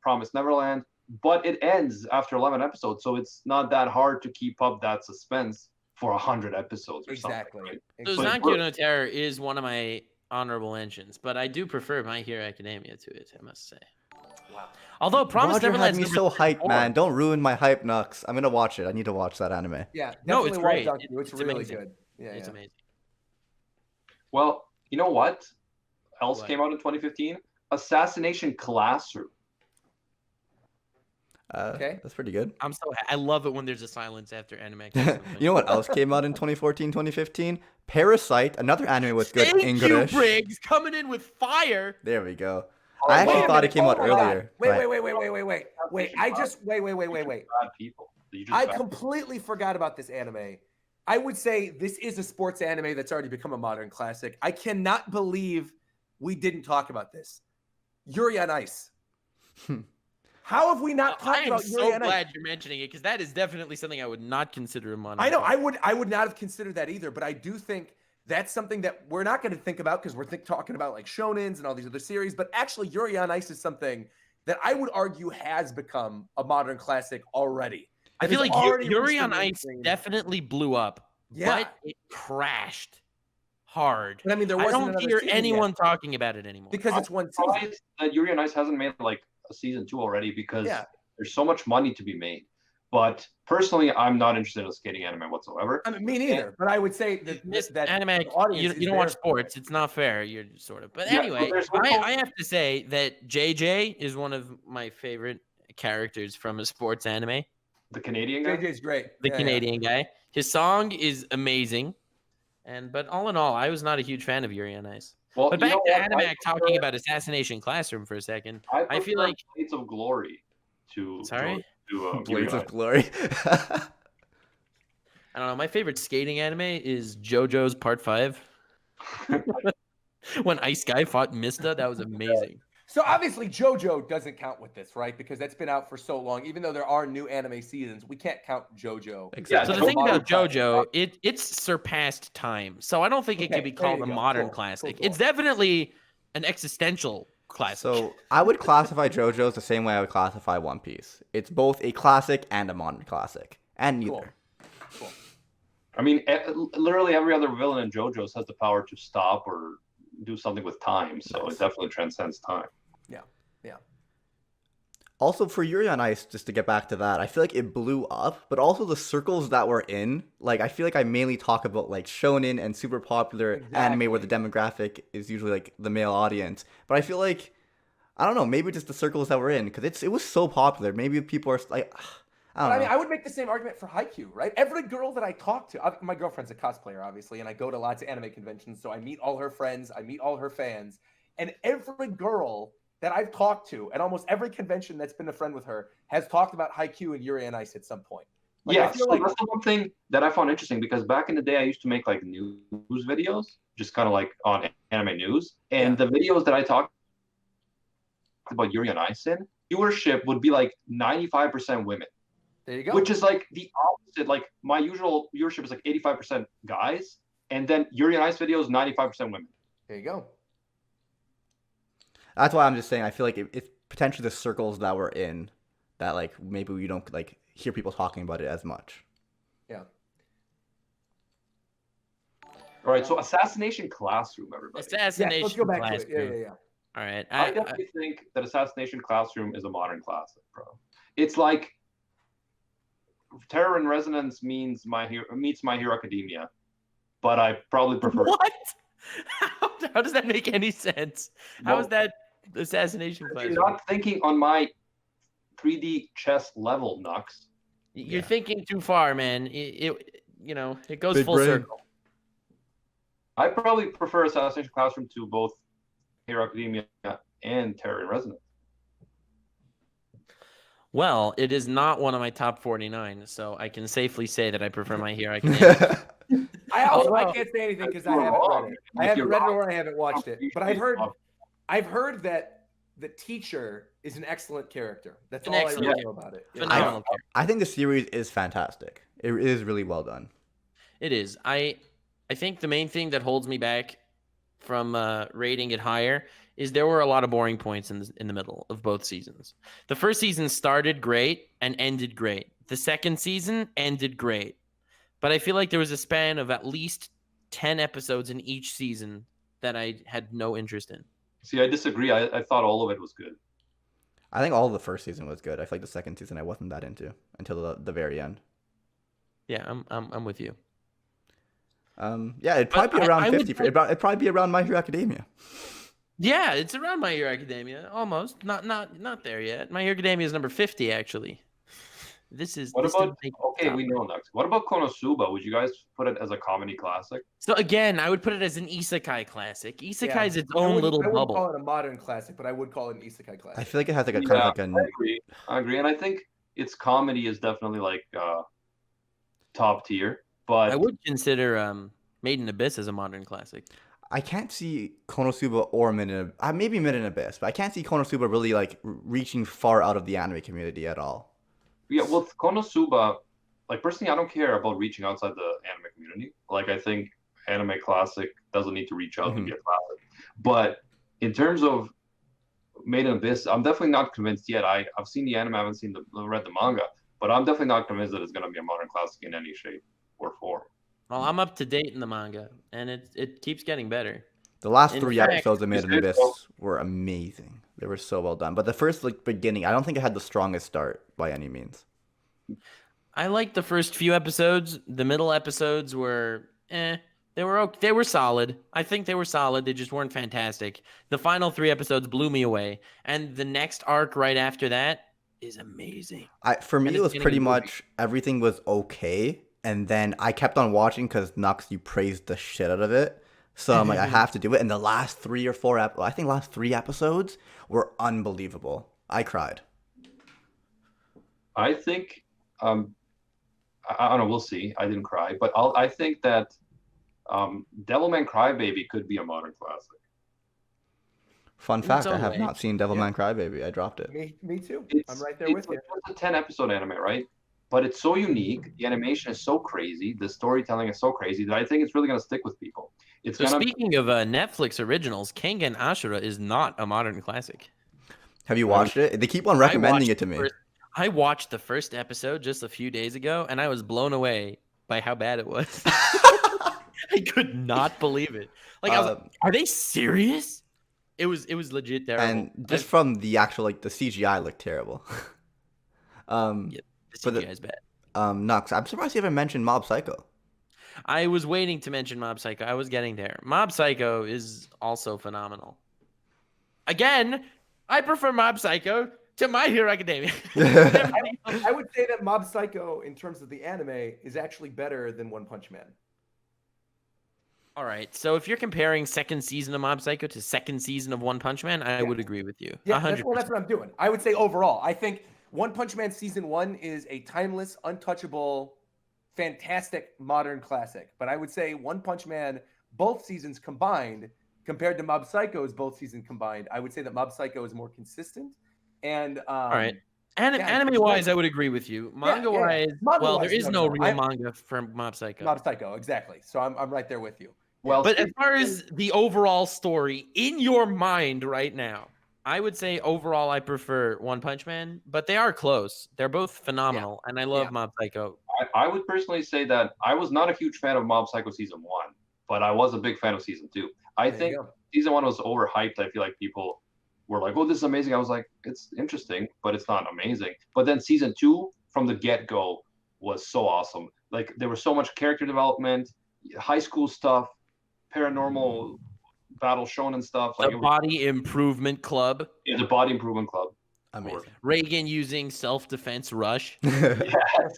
Speaker 2: Promised Neverland, but it ends after 11 episodes, so it's not that hard to keep up that suspense for 100 episodes or
Speaker 3: Exactly.
Speaker 2: something. Right?
Speaker 4: So
Speaker 3: Exactly.
Speaker 4: Zankyu no Terror is one of my honorable mentions, but I do prefer My Hero Academia to it, I must say.
Speaker 3: Wow.
Speaker 4: Although Promised
Speaker 5: Roger
Speaker 4: Neverland
Speaker 5: had me so hyped, man. Don't ruin my hype, Nux. I'm gonna watch it. I need to watch that anime.
Speaker 3: Yeah,
Speaker 4: No,
Speaker 3: definitely
Speaker 4: it's
Speaker 3: watch
Speaker 4: great.
Speaker 3: Zankyu. It's really
Speaker 4: amazing.
Speaker 3: good. Yeah,
Speaker 4: It's
Speaker 3: yeah.
Speaker 4: amazing.
Speaker 2: Well, you know what else
Speaker 4: What?
Speaker 2: came out in 2015? Assassination Classroom.
Speaker 3: Okay.
Speaker 5: That's pretty good.
Speaker 4: I love it when there's a silence after anime.
Speaker 5: You know what else came out in 2014, 2015? Parasite, another anime with good
Speaker 4: Thank
Speaker 5: English.
Speaker 4: you, Briggs, coming in with fire.
Speaker 5: There we go.
Speaker 2: Oh,
Speaker 5: I actually
Speaker 2: wait a
Speaker 5: thought it
Speaker 3: minute.
Speaker 5: came out
Speaker 3: Oh my God.
Speaker 5: earlier.
Speaker 3: Wait.
Speaker 2: Wait.
Speaker 3: I just wait.
Speaker 2: Bad people. You just
Speaker 3: I
Speaker 2: bad-
Speaker 3: completely forgot about this anime. I would say this is a sports anime that's already become a modern classic. I cannot believe we didn't talk about this. Yuri on Ice. How have we not
Speaker 4: I
Speaker 3: talked
Speaker 4: am
Speaker 3: about Yuri
Speaker 4: so
Speaker 3: on Ice?
Speaker 4: glad you're mentioning it because that is definitely something I would not consider a modern.
Speaker 3: I know.
Speaker 4: classic.
Speaker 3: I would not have considered that either, but I do think that's something that we're not going to think about because we're talking about like Shonens and all these other series. But actually, Yuri on Ice is something that I would argue has become a modern classic already.
Speaker 4: I
Speaker 3: That
Speaker 4: feel
Speaker 3: has
Speaker 4: like
Speaker 3: already
Speaker 4: Yuri
Speaker 3: reached
Speaker 4: on
Speaker 3: the
Speaker 4: Ice
Speaker 3: mainstream.
Speaker 4: definitely blew up,
Speaker 3: Yeah.
Speaker 4: but it crashed hard.
Speaker 3: But I mean, there
Speaker 4: I
Speaker 3: wasn't
Speaker 4: don't
Speaker 3: another
Speaker 4: hear
Speaker 3: season yet
Speaker 4: anyone talking about it anymore.
Speaker 3: because it's one season.
Speaker 2: surprised that Yuri on Ice hasn't made like a season 2 already because
Speaker 3: Yeah.
Speaker 2: there's so much money to be made. But personally, I'm not interested in a skating anime whatsoever.
Speaker 3: I mean, me neither. But I would say that
Speaker 4: Miss
Speaker 3: that
Speaker 4: anime,
Speaker 3: the audience
Speaker 4: you
Speaker 3: is
Speaker 4: don't watch
Speaker 3: there for it.
Speaker 4: sports. It's not fair. You're sort of. But
Speaker 2: Yeah, so
Speaker 4: anyway,
Speaker 2: there's no-
Speaker 4: I have to say that JJ is one of my favorite characters from a sports anime.
Speaker 2: The Canadian guy.
Speaker 3: JJ's great.
Speaker 4: The
Speaker 3: Yeah,
Speaker 4: Canadian guy. His song is amazing, but all in all, I was not a huge fan of Yuri on Ice.
Speaker 2: Well,
Speaker 4: But
Speaker 2: you
Speaker 4: back
Speaker 2: know
Speaker 4: to
Speaker 2: what?
Speaker 4: Animac
Speaker 2: I
Speaker 4: talking
Speaker 2: prefer-
Speaker 4: about Assassination Classroom for a second.
Speaker 2: I
Speaker 4: I feel
Speaker 2: prefer
Speaker 4: like-
Speaker 2: Blades of Glory to
Speaker 4: Sorry?
Speaker 2: to
Speaker 5: Blades
Speaker 2: Yuri on
Speaker 5: of
Speaker 2: Ice.
Speaker 5: Glory.
Speaker 4: I don't know. My favorite skating anime is JoJo's Part 5. When Ice Guy fought Mista, that was amazing.
Speaker 3: So obviously JoJo doesn't count with this, right? Because that's been out for so long. Even though there are new anime seasons, we can't count JoJo.
Speaker 5: Exactly.
Speaker 4: So the thing about
Speaker 3: Modern
Speaker 4: JoJo, it's surpassed time. So I don't think it
Speaker 3: Okay,
Speaker 4: could be
Speaker 3: there
Speaker 4: called
Speaker 3: you
Speaker 4: a
Speaker 3: go.
Speaker 4: modern
Speaker 3: Cool,
Speaker 4: classic.
Speaker 3: cool.
Speaker 4: It's definitely an existential classic.
Speaker 5: So I would classify JoJo's the same way I would classify One Piece. It's both a classic and a modern classic, and neither.
Speaker 3: Cool.
Speaker 2: I mean, literally every other villain in JoJo's has the power to stop or do something with time, so
Speaker 5: Nice.
Speaker 2: it definitely transcends time.
Speaker 3: Yeah.
Speaker 5: Also, for Yuri on Ice, just to get back to that, I feel like it blew up, but also the circles that we're in, like, I feel like I mainly talk about, like, shonen and super popular anime where the demographic is usually, like, the male audience. But I feel like, I don't know, maybe just the circles that we're in, because it was so popular. Maybe people are, like, I don't know.
Speaker 3: I mean, I would make the same argument for Haikyuu, right? Every girl that I talk to, my girlfriend's a cosplayer, obviously, and I go to lots of anime conventions, so I meet all her friends, I meet all her fans, and every girl that I've talked to at almost every convention that's been a friend with her has talked about Haikyuu and Yuri on Ice at some point. Like,
Speaker 2: Yeah,
Speaker 3: I feel
Speaker 2: so
Speaker 3: like
Speaker 2: that's the one thing that I found interesting, because back in the day I used to make like news videos, just kind of like on anime news, and the videos that I talked about Yuri on Ice in, viewership would be like 95% women,
Speaker 3: there you go.
Speaker 2: which is like the opposite. Like my usual viewership is like 85% guys, and then Yuri on Ice videos 95% women.
Speaker 3: There you go.
Speaker 5: That's why I'm just saying I feel like it's potentially the circles that we're in that, like, maybe we don't, like, hear people talking about it as much.
Speaker 3: Yeah.
Speaker 2: All right, so Assassination Classroom, everybody.
Speaker 4: Assassination
Speaker 3: Let's go back
Speaker 4: Classroom.
Speaker 3: to it. Yeah.
Speaker 4: All right.
Speaker 2: I definitely think that Assassination Classroom is a modern classic, bro. It's like Terror in Resonance meets My Hero Academia, but I probably prefer.
Speaker 4: What? How does that make any sense? How is that Assassination Classroom?
Speaker 2: You're not thinking on my 3D chess level, Nux.
Speaker 4: You're thinking too far, man. It goes
Speaker 5: Big
Speaker 4: full
Speaker 5: brain.
Speaker 4: circle.
Speaker 2: I probably prefer Assassination Classroom to both Hero Academia and Terror in Resonance.
Speaker 4: Well, it is not one of my top 49, so I can safely say that I prefer My Hero Academia.
Speaker 3: I can't say anything because I haven't read it. I haven't read it
Speaker 2: wrong,
Speaker 3: or I haven't watched it. But I've heard that the teacher is an excellent character. That's
Speaker 4: An
Speaker 3: all I
Speaker 4: excellent
Speaker 3: really know about it. Yeah.
Speaker 4: Phenomenal character.
Speaker 5: I think the series is fantastic. It is really well done.
Speaker 4: It is. I think the main thing that holds me back from rating it higher is there were a lot of boring points in the middle of both seasons. The first season started great and ended great. The second season ended great. But I feel like there was a span of at least 10 episodes in each season that I had no interest in.
Speaker 2: See, I disagree. I thought all of it was good.
Speaker 5: I think all of the first season was good. I feel like the second season I wasn't that into until the very end.
Speaker 4: Yeah, I'm with you.
Speaker 5: Yeah, it'd probably be around 50. It'd probably be around My Hero Academia.
Speaker 4: Yeah, it's around My Hero Academia, almost. Not there yet. My Hero Academia is number 50, actually.
Speaker 2: What about? Okay, we know next. What about Konosuba? Would you guys put it as a comedy classic?
Speaker 4: So again, I would put it as an isekai classic. Isekai is its own little
Speaker 3: I wouldn't
Speaker 4: bubble.
Speaker 3: call it a modern classic, but I would call it an isekai classic.
Speaker 5: I feel like it has like a kind of like a.
Speaker 2: I agree, and I think its comedy is definitely like top tier. But
Speaker 4: I would consider Made in Abyss as a modern classic.
Speaker 5: I can't see Konosuba or maybe Mid and Abyss, but I can't see Konosuba really like reaching far out of the anime community at all.
Speaker 2: Yeah, well, Konosuba, like personally, I don't care about reaching outside the anime community. Like I think anime classic doesn't need to reach out to be a classic. But in terms of Made in Abyss, I'm definitely not convinced yet. I've seen the anime, I haven't read the manga, but I'm definitely not convinced that it's going to be a modern classic in any shape or form.
Speaker 4: Well, I'm up to date in the manga, and it keeps getting better.
Speaker 5: The last
Speaker 4: In
Speaker 5: 3
Speaker 4: fact,
Speaker 5: episodes of Mid and Abyss were amazing. They were so well done. But the first beginning, I don't think it had the strongest start by any means.
Speaker 4: I liked the first few episodes. The middle episodes were They were solid. I think they were solid. They just weren't fantastic. The final 3 episodes blew me away, and the next arc right after that is amazing.
Speaker 5: For me,
Speaker 4: And
Speaker 5: it
Speaker 4: it's
Speaker 5: was
Speaker 4: getting
Speaker 5: pretty
Speaker 4: a movie.
Speaker 5: much everything was okay, and then I kept on watching because Nux, you praised the shit out of it. So I'm like, I have to do it. And the last 3 or 4 last 3 episodes were unbelievable. I cried.
Speaker 2: I think, I don't know, we'll see. I didn't cry, but I think that Devilman Crybaby could be a modern classic.
Speaker 5: Fun
Speaker 4: its
Speaker 5: fact: I
Speaker 4: own
Speaker 5: have
Speaker 4: way.
Speaker 5: not seen Devilman Crybaby. I dropped it.
Speaker 3: Me too.
Speaker 2: It's,
Speaker 3: I'm right there
Speaker 2: it's
Speaker 3: with you.
Speaker 2: just a 10-episode anime, right? But it's so unique. The animation is so crazy. The storytelling is so crazy that I think it's really going to stick with people. It's
Speaker 4: So
Speaker 2: gonna.
Speaker 4: speaking of Netflix originals, Kengan Ashura is not a modern classic.
Speaker 5: Have you watched it? They keep on recommending it to me.
Speaker 4: I watched the first episode just a few days ago, and I was blown away by how bad it was. I could not believe it. Like, I was like, are they serious? It was legit terrible.
Speaker 5: And just from the actual the CGI looked terrible.
Speaker 4: Yeah, the CGI is bad.
Speaker 5: No, 'cause I'm surprised you haven't mentioned Mob Psycho.
Speaker 4: I was waiting to mention Mob Psycho. I was getting there. Mob Psycho is also phenomenal. Again, I prefer Mob Psycho to My Hero Academia.
Speaker 3: I would say that Mob Psycho, in terms of the anime, is actually better than One Punch Man.
Speaker 4: All right. So if you're comparing second season of Mob Psycho to second season of One Punch Man, I would agree with you.
Speaker 3: Yeah,
Speaker 4: 100%.
Speaker 3: that's what I'm doing. I would say overall, I think One Punch Man season 1 is a timeless, untouchable, fantastic modern classic. But I would say One Punch Man, both seasons combined, compared to Mob Psycho's both seasons combined, I would say that Mob Psycho is more consistent. And
Speaker 4: all right. Anime-wise, I would agree with you. Manga-wise, well, there is no real manga for Mob Psycho.
Speaker 3: Mob Psycho, exactly. So I'm right there with you.
Speaker 2: Well,
Speaker 4: but as far as the overall story in your mind right now, I would say overall I prefer One Punch Man, but they are close. They're both phenomenal, and I love Mob Psycho.
Speaker 2: I would personally say that I was not a huge fan of Mob Psycho season 1, but I was a big fan of season 2. I think season 1 was overhyped. I feel like people were like, "Oh, this is amazing." I was like, "It's interesting, but it's not amazing." But then season 2, from the get-go, was so awesome. Like, there was so much character development, high school stuff, paranormal battle shonen stuff. Like
Speaker 4: the Body Improvement Club.
Speaker 2: Yeah, the Body Improvement Club.
Speaker 5: Amazing.
Speaker 4: Reagan using self-defense rush.
Speaker 2: Yes.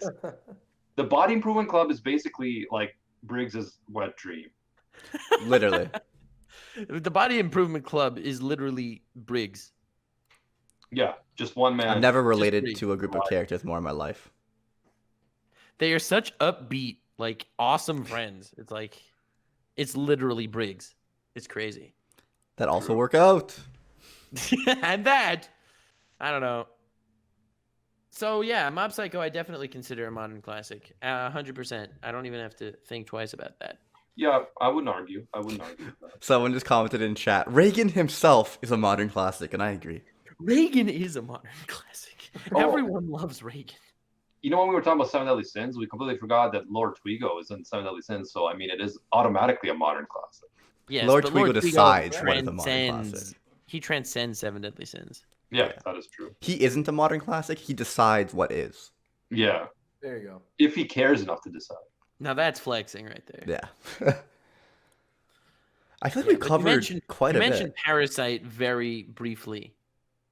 Speaker 2: The Body Improvement Club is basically like Briggs's wet dream.
Speaker 5: Literally.
Speaker 4: The Body Improvement Club is literally Briggs.
Speaker 2: Yeah, just one man.
Speaker 5: I've never related to a group of characters more in my life.
Speaker 4: They are such upbeat, like awesome friends. It's like, it's literally Briggs. It's crazy.
Speaker 5: That also work out.
Speaker 4: And that, I don't know. So yeah, Mob Psycho I definitely consider a modern classic. 100%. I don't even have to think twice about that.
Speaker 2: Yeah, I wouldn't argue.
Speaker 5: Someone just commented in chat, Reagan himself is a modern classic, and I agree.
Speaker 4: Reagan is a modern classic. Everyone loves Reagan.
Speaker 2: You know, when we were talking about Seven Deadly Sins, we completely forgot that Lord Twigo is in Seven Deadly Sins, so I mean, it is automatically a modern classic.
Speaker 4: Yes,
Speaker 5: Lord Twigo decides what is a modern classic.
Speaker 4: He transcends Seven Deadly Sins.
Speaker 2: Yeah, that is true.
Speaker 5: He isn't a modern classic. He decides what is.
Speaker 2: Yeah.
Speaker 3: There you go.
Speaker 2: If he cares enough to decide.
Speaker 4: Now that's flexing right there.
Speaker 5: Yeah. I feel like we covered quite a bit.
Speaker 4: You mentioned Parasite very briefly,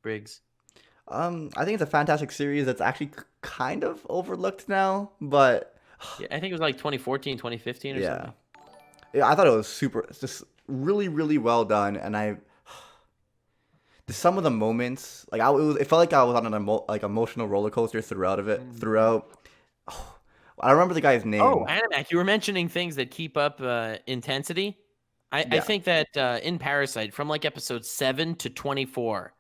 Speaker 4: Briggs.
Speaker 5: I think it's a fantastic series that's actually kind of overlooked now, but
Speaker 4: yeah, I think it was like 2014, 2015 or something.
Speaker 5: Yeah, I thought it was just really, really well done, and some of the moments, like it felt like I was on an emotional roller coaster throughout. I remember the guy's name.
Speaker 4: Oh, Animac, you were mentioning things that keep up intensity. I think that in Parasite, from like episode 7 to 24,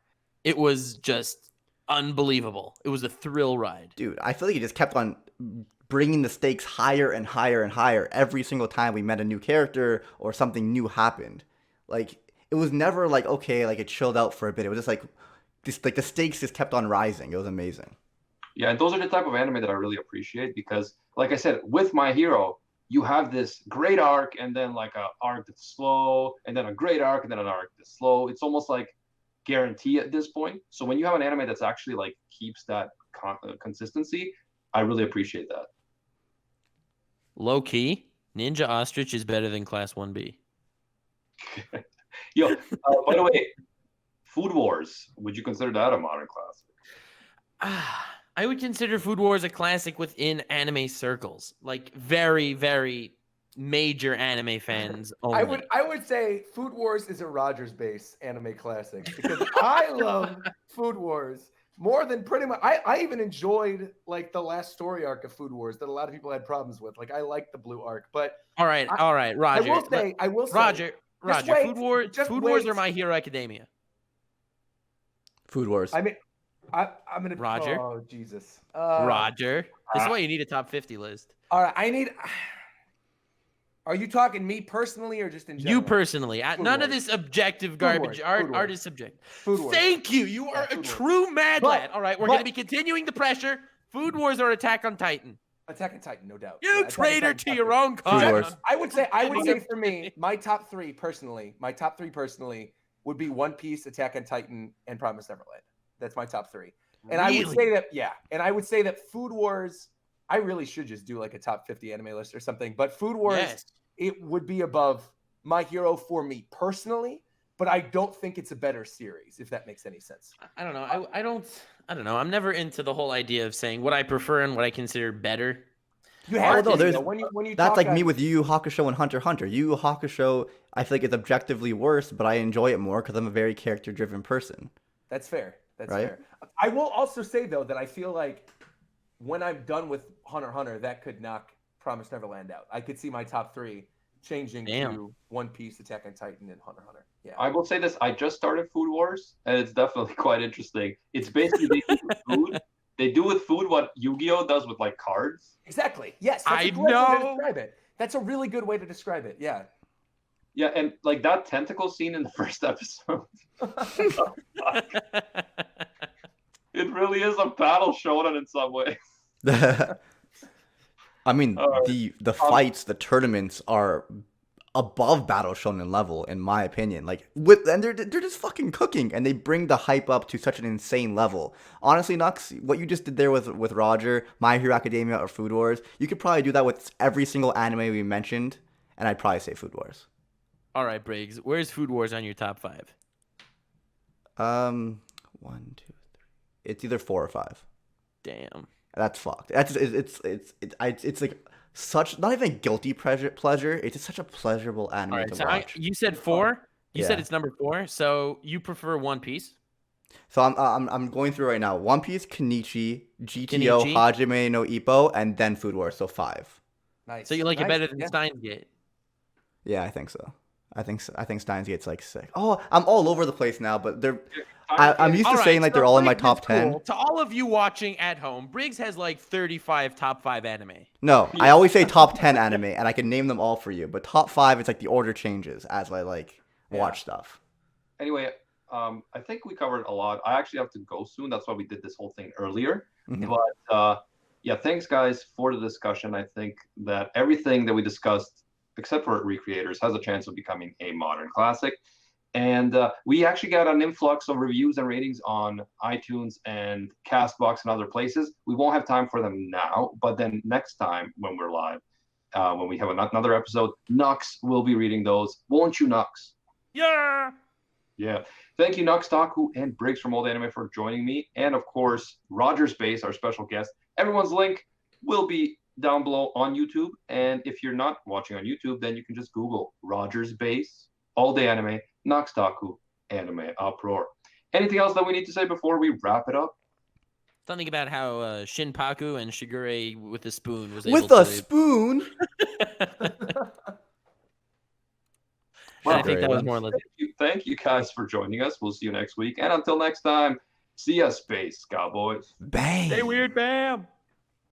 Speaker 4: it was just unbelievable. It was a thrill ride.
Speaker 5: Dude, I feel like he just kept on bringing the stakes higher and higher and higher every single time we met a new character or something new happened. Like, it was never like, okay, like it chilled out for a bit. It was just like the stakes just kept on rising. It was amazing.
Speaker 2: Yeah, and those are the type of anime that I really appreciate because, like I said, with My Hero, you have this great arc and then like an arc that's slow and then a great arc and then an arc that's slow. It's almost like guarantee at this point. So when you have an anime that's actually like keeps that consistency, I really appreciate that.
Speaker 4: Low key, Ninja Ostrich is better than Class 1B.
Speaker 2: Yo, by the way, Food Wars, would you consider that a modern classic?
Speaker 4: I would consider Food Wars a classic within anime circles, like very, very major anime fans only.
Speaker 3: I would say Food Wars is a RogersBase anime classic because I love Food Wars more than pretty much. I even enjoyed like the last story arc of Food Wars that a lot of people had problems with. Like I like the blue arc, but
Speaker 4: all right, Roger.
Speaker 3: I will say,
Speaker 4: Roger. Food Wars or My Hero Academia?
Speaker 5: Food Wars.
Speaker 3: I mean, I'm gonna.
Speaker 4: Roger?
Speaker 3: Oh Jesus.
Speaker 4: Roger. This is why you need a top 50 list.
Speaker 3: All right, I need. Are you talking me personally or just in general?
Speaker 4: You personally.
Speaker 3: Food
Speaker 4: None of
Speaker 3: Wars.
Speaker 4: this objective
Speaker 3: Food
Speaker 4: garbage.
Speaker 3: Wars.
Speaker 4: Art,
Speaker 3: Food
Speaker 4: art
Speaker 3: Wars.
Speaker 4: is subjective.
Speaker 3: Food Wars.
Speaker 4: Thank you. You are a
Speaker 3: Food Wars.
Speaker 4: true mad
Speaker 3: But-
Speaker 4: lad. All right, we're
Speaker 3: but-
Speaker 4: going to be continuing the pressure. Food Wars or Attack on Titan.
Speaker 3: Attack on Titan, no doubt.
Speaker 4: You
Speaker 3: Yeah, Attack on
Speaker 4: traitor
Speaker 3: Titan's
Speaker 4: to
Speaker 3: top
Speaker 4: your
Speaker 3: three.
Speaker 4: own
Speaker 5: Food
Speaker 4: cause.
Speaker 5: Wars.
Speaker 3: I would say for me, my top three personally would be One Piece, Attack on Titan, and Promised Neverland. That's my top three. And I would
Speaker 4: Really?
Speaker 3: say that, yeah. And I would say that Food Wars, I really should just do like a top 50 anime list or something. But Food Wars,
Speaker 4: Yes.
Speaker 3: it would be above My Hero for me personally. But I don't think it's a better series, if that makes any sense.
Speaker 4: I don't know. I don't know. I'm never into the whole idea of saying what I prefer and what I consider better.
Speaker 3: You have
Speaker 5: Although
Speaker 3: to,
Speaker 5: there's-
Speaker 3: though, when you
Speaker 5: That's
Speaker 3: talk
Speaker 5: like
Speaker 3: on-
Speaker 5: me with Yu Yu Hakusho and Hunter x Hunter. Yu Yu Hakusho, I feel like it's objectively worse, but I enjoy it more because I'm a very character-driven person.
Speaker 3: That's fair. That's
Speaker 5: Right?
Speaker 3: fair. I will also say though that I feel like when I'm done with Hunter x Hunter, that could knock Promised Neverland out. I could see my top three changing
Speaker 4: Damn.
Speaker 3: to One Piece, Attack on Titan, and Hunter x Hunter. Yeah.
Speaker 2: I will say this: I just started Food Wars, and it's definitely quite interesting. It's basically they do with food. They do with food what Yu-Gi-Oh does with like cards.
Speaker 3: Exactly. Yes. That's
Speaker 4: I
Speaker 3: a great way to
Speaker 4: know.
Speaker 3: describe it. That's a really good way to describe it. Yeah.
Speaker 2: Yeah, and like that tentacle scene in the first episode, it really is a battle shonen in some way.
Speaker 5: I mean,
Speaker 2: Alright.
Speaker 5: the fights, the tournaments are above Battle Shonen level, in my opinion. Like, and they're just fucking cooking, and they bring the hype up to such an insane level. Honestly, Nux, what you just did there with Roger, My Hero Academia, or Food Wars, you could probably do that with every single anime we mentioned, and I'd probably say Food Wars.
Speaker 4: All right, Briggs. Where's Food Wars on your top 5?
Speaker 5: 1, 2, 3. It's either 4 or 5.
Speaker 4: Damn.
Speaker 5: That's fucked. It's like such not even guilty pleasure. It's just such a pleasurable anime
Speaker 4: All right.
Speaker 5: to
Speaker 4: So
Speaker 5: watch.
Speaker 4: you said 4. You said
Speaker 5: Yeah.
Speaker 4: it's number 4. So you prefer One Piece?
Speaker 5: So I'm going through right now. One Piece, Kenichi, GTO,
Speaker 4: Kenichi.
Speaker 5: Hajime no Ippo, and then Food Wars. So 5.
Speaker 3: Nice.
Speaker 4: So you like it
Speaker 3: Nice.
Speaker 4: better than
Speaker 3: Yeah.
Speaker 4: Steins Gate?
Speaker 5: Yeah, I think so. I think Steins Gate's like 6. Oh, I'm I'm all over the place now, but I'm used to
Speaker 4: All right,
Speaker 5: saying like they're
Speaker 4: so
Speaker 5: all in my
Speaker 4: Briggs
Speaker 5: top
Speaker 4: is
Speaker 5: 10.
Speaker 4: cool. To all of you watching at home, Briggs has like 35 top 5 anime.
Speaker 5: No, I always say top 10 anime, and I can name them all for you. But top 5, it's like the order changes as I like watch stuff.
Speaker 2: Anyway, I think we covered a lot. I actually have to go soon. That's why we did this whole thing earlier.
Speaker 5: Mhm.
Speaker 2: But yeah, thanks guys for the discussion. I think that everything that we discussed, except for Recreators, has a chance of becoming a modern classic. And we actually got an influx of reviews and ratings on iTunes and Castbox and other places. We won't have time for them now, but then next time when we're live, when we have another episode, Nux will be reading those. Won't you, Nux?
Speaker 4: Yeah.
Speaker 2: Yeah. Thank you, Nux, Taku, and Briggs from Old Anime for joining me. And of course, RogersBase, our special guest. Everyone's link will be down below on YouTube. And if you're not watching on YouTube, then you can just Google RogersBase, All Day Anime, Nux, Taku, Anime Uproar. Anything else that we need to say before we wrap it up?
Speaker 4: Something about how Shinpaku and Shigure with a spoon was
Speaker 5: With
Speaker 4: able
Speaker 5: a
Speaker 4: to...
Speaker 5: spoon.
Speaker 4: And I think
Speaker 5: Great
Speaker 4: that was
Speaker 5: one.
Speaker 4: more or less...
Speaker 2: Thank you guys for joining us. We'll see you next week. And until next time, see ya, Space Cowboys.
Speaker 5: Bang.
Speaker 4: Stay weird, bam!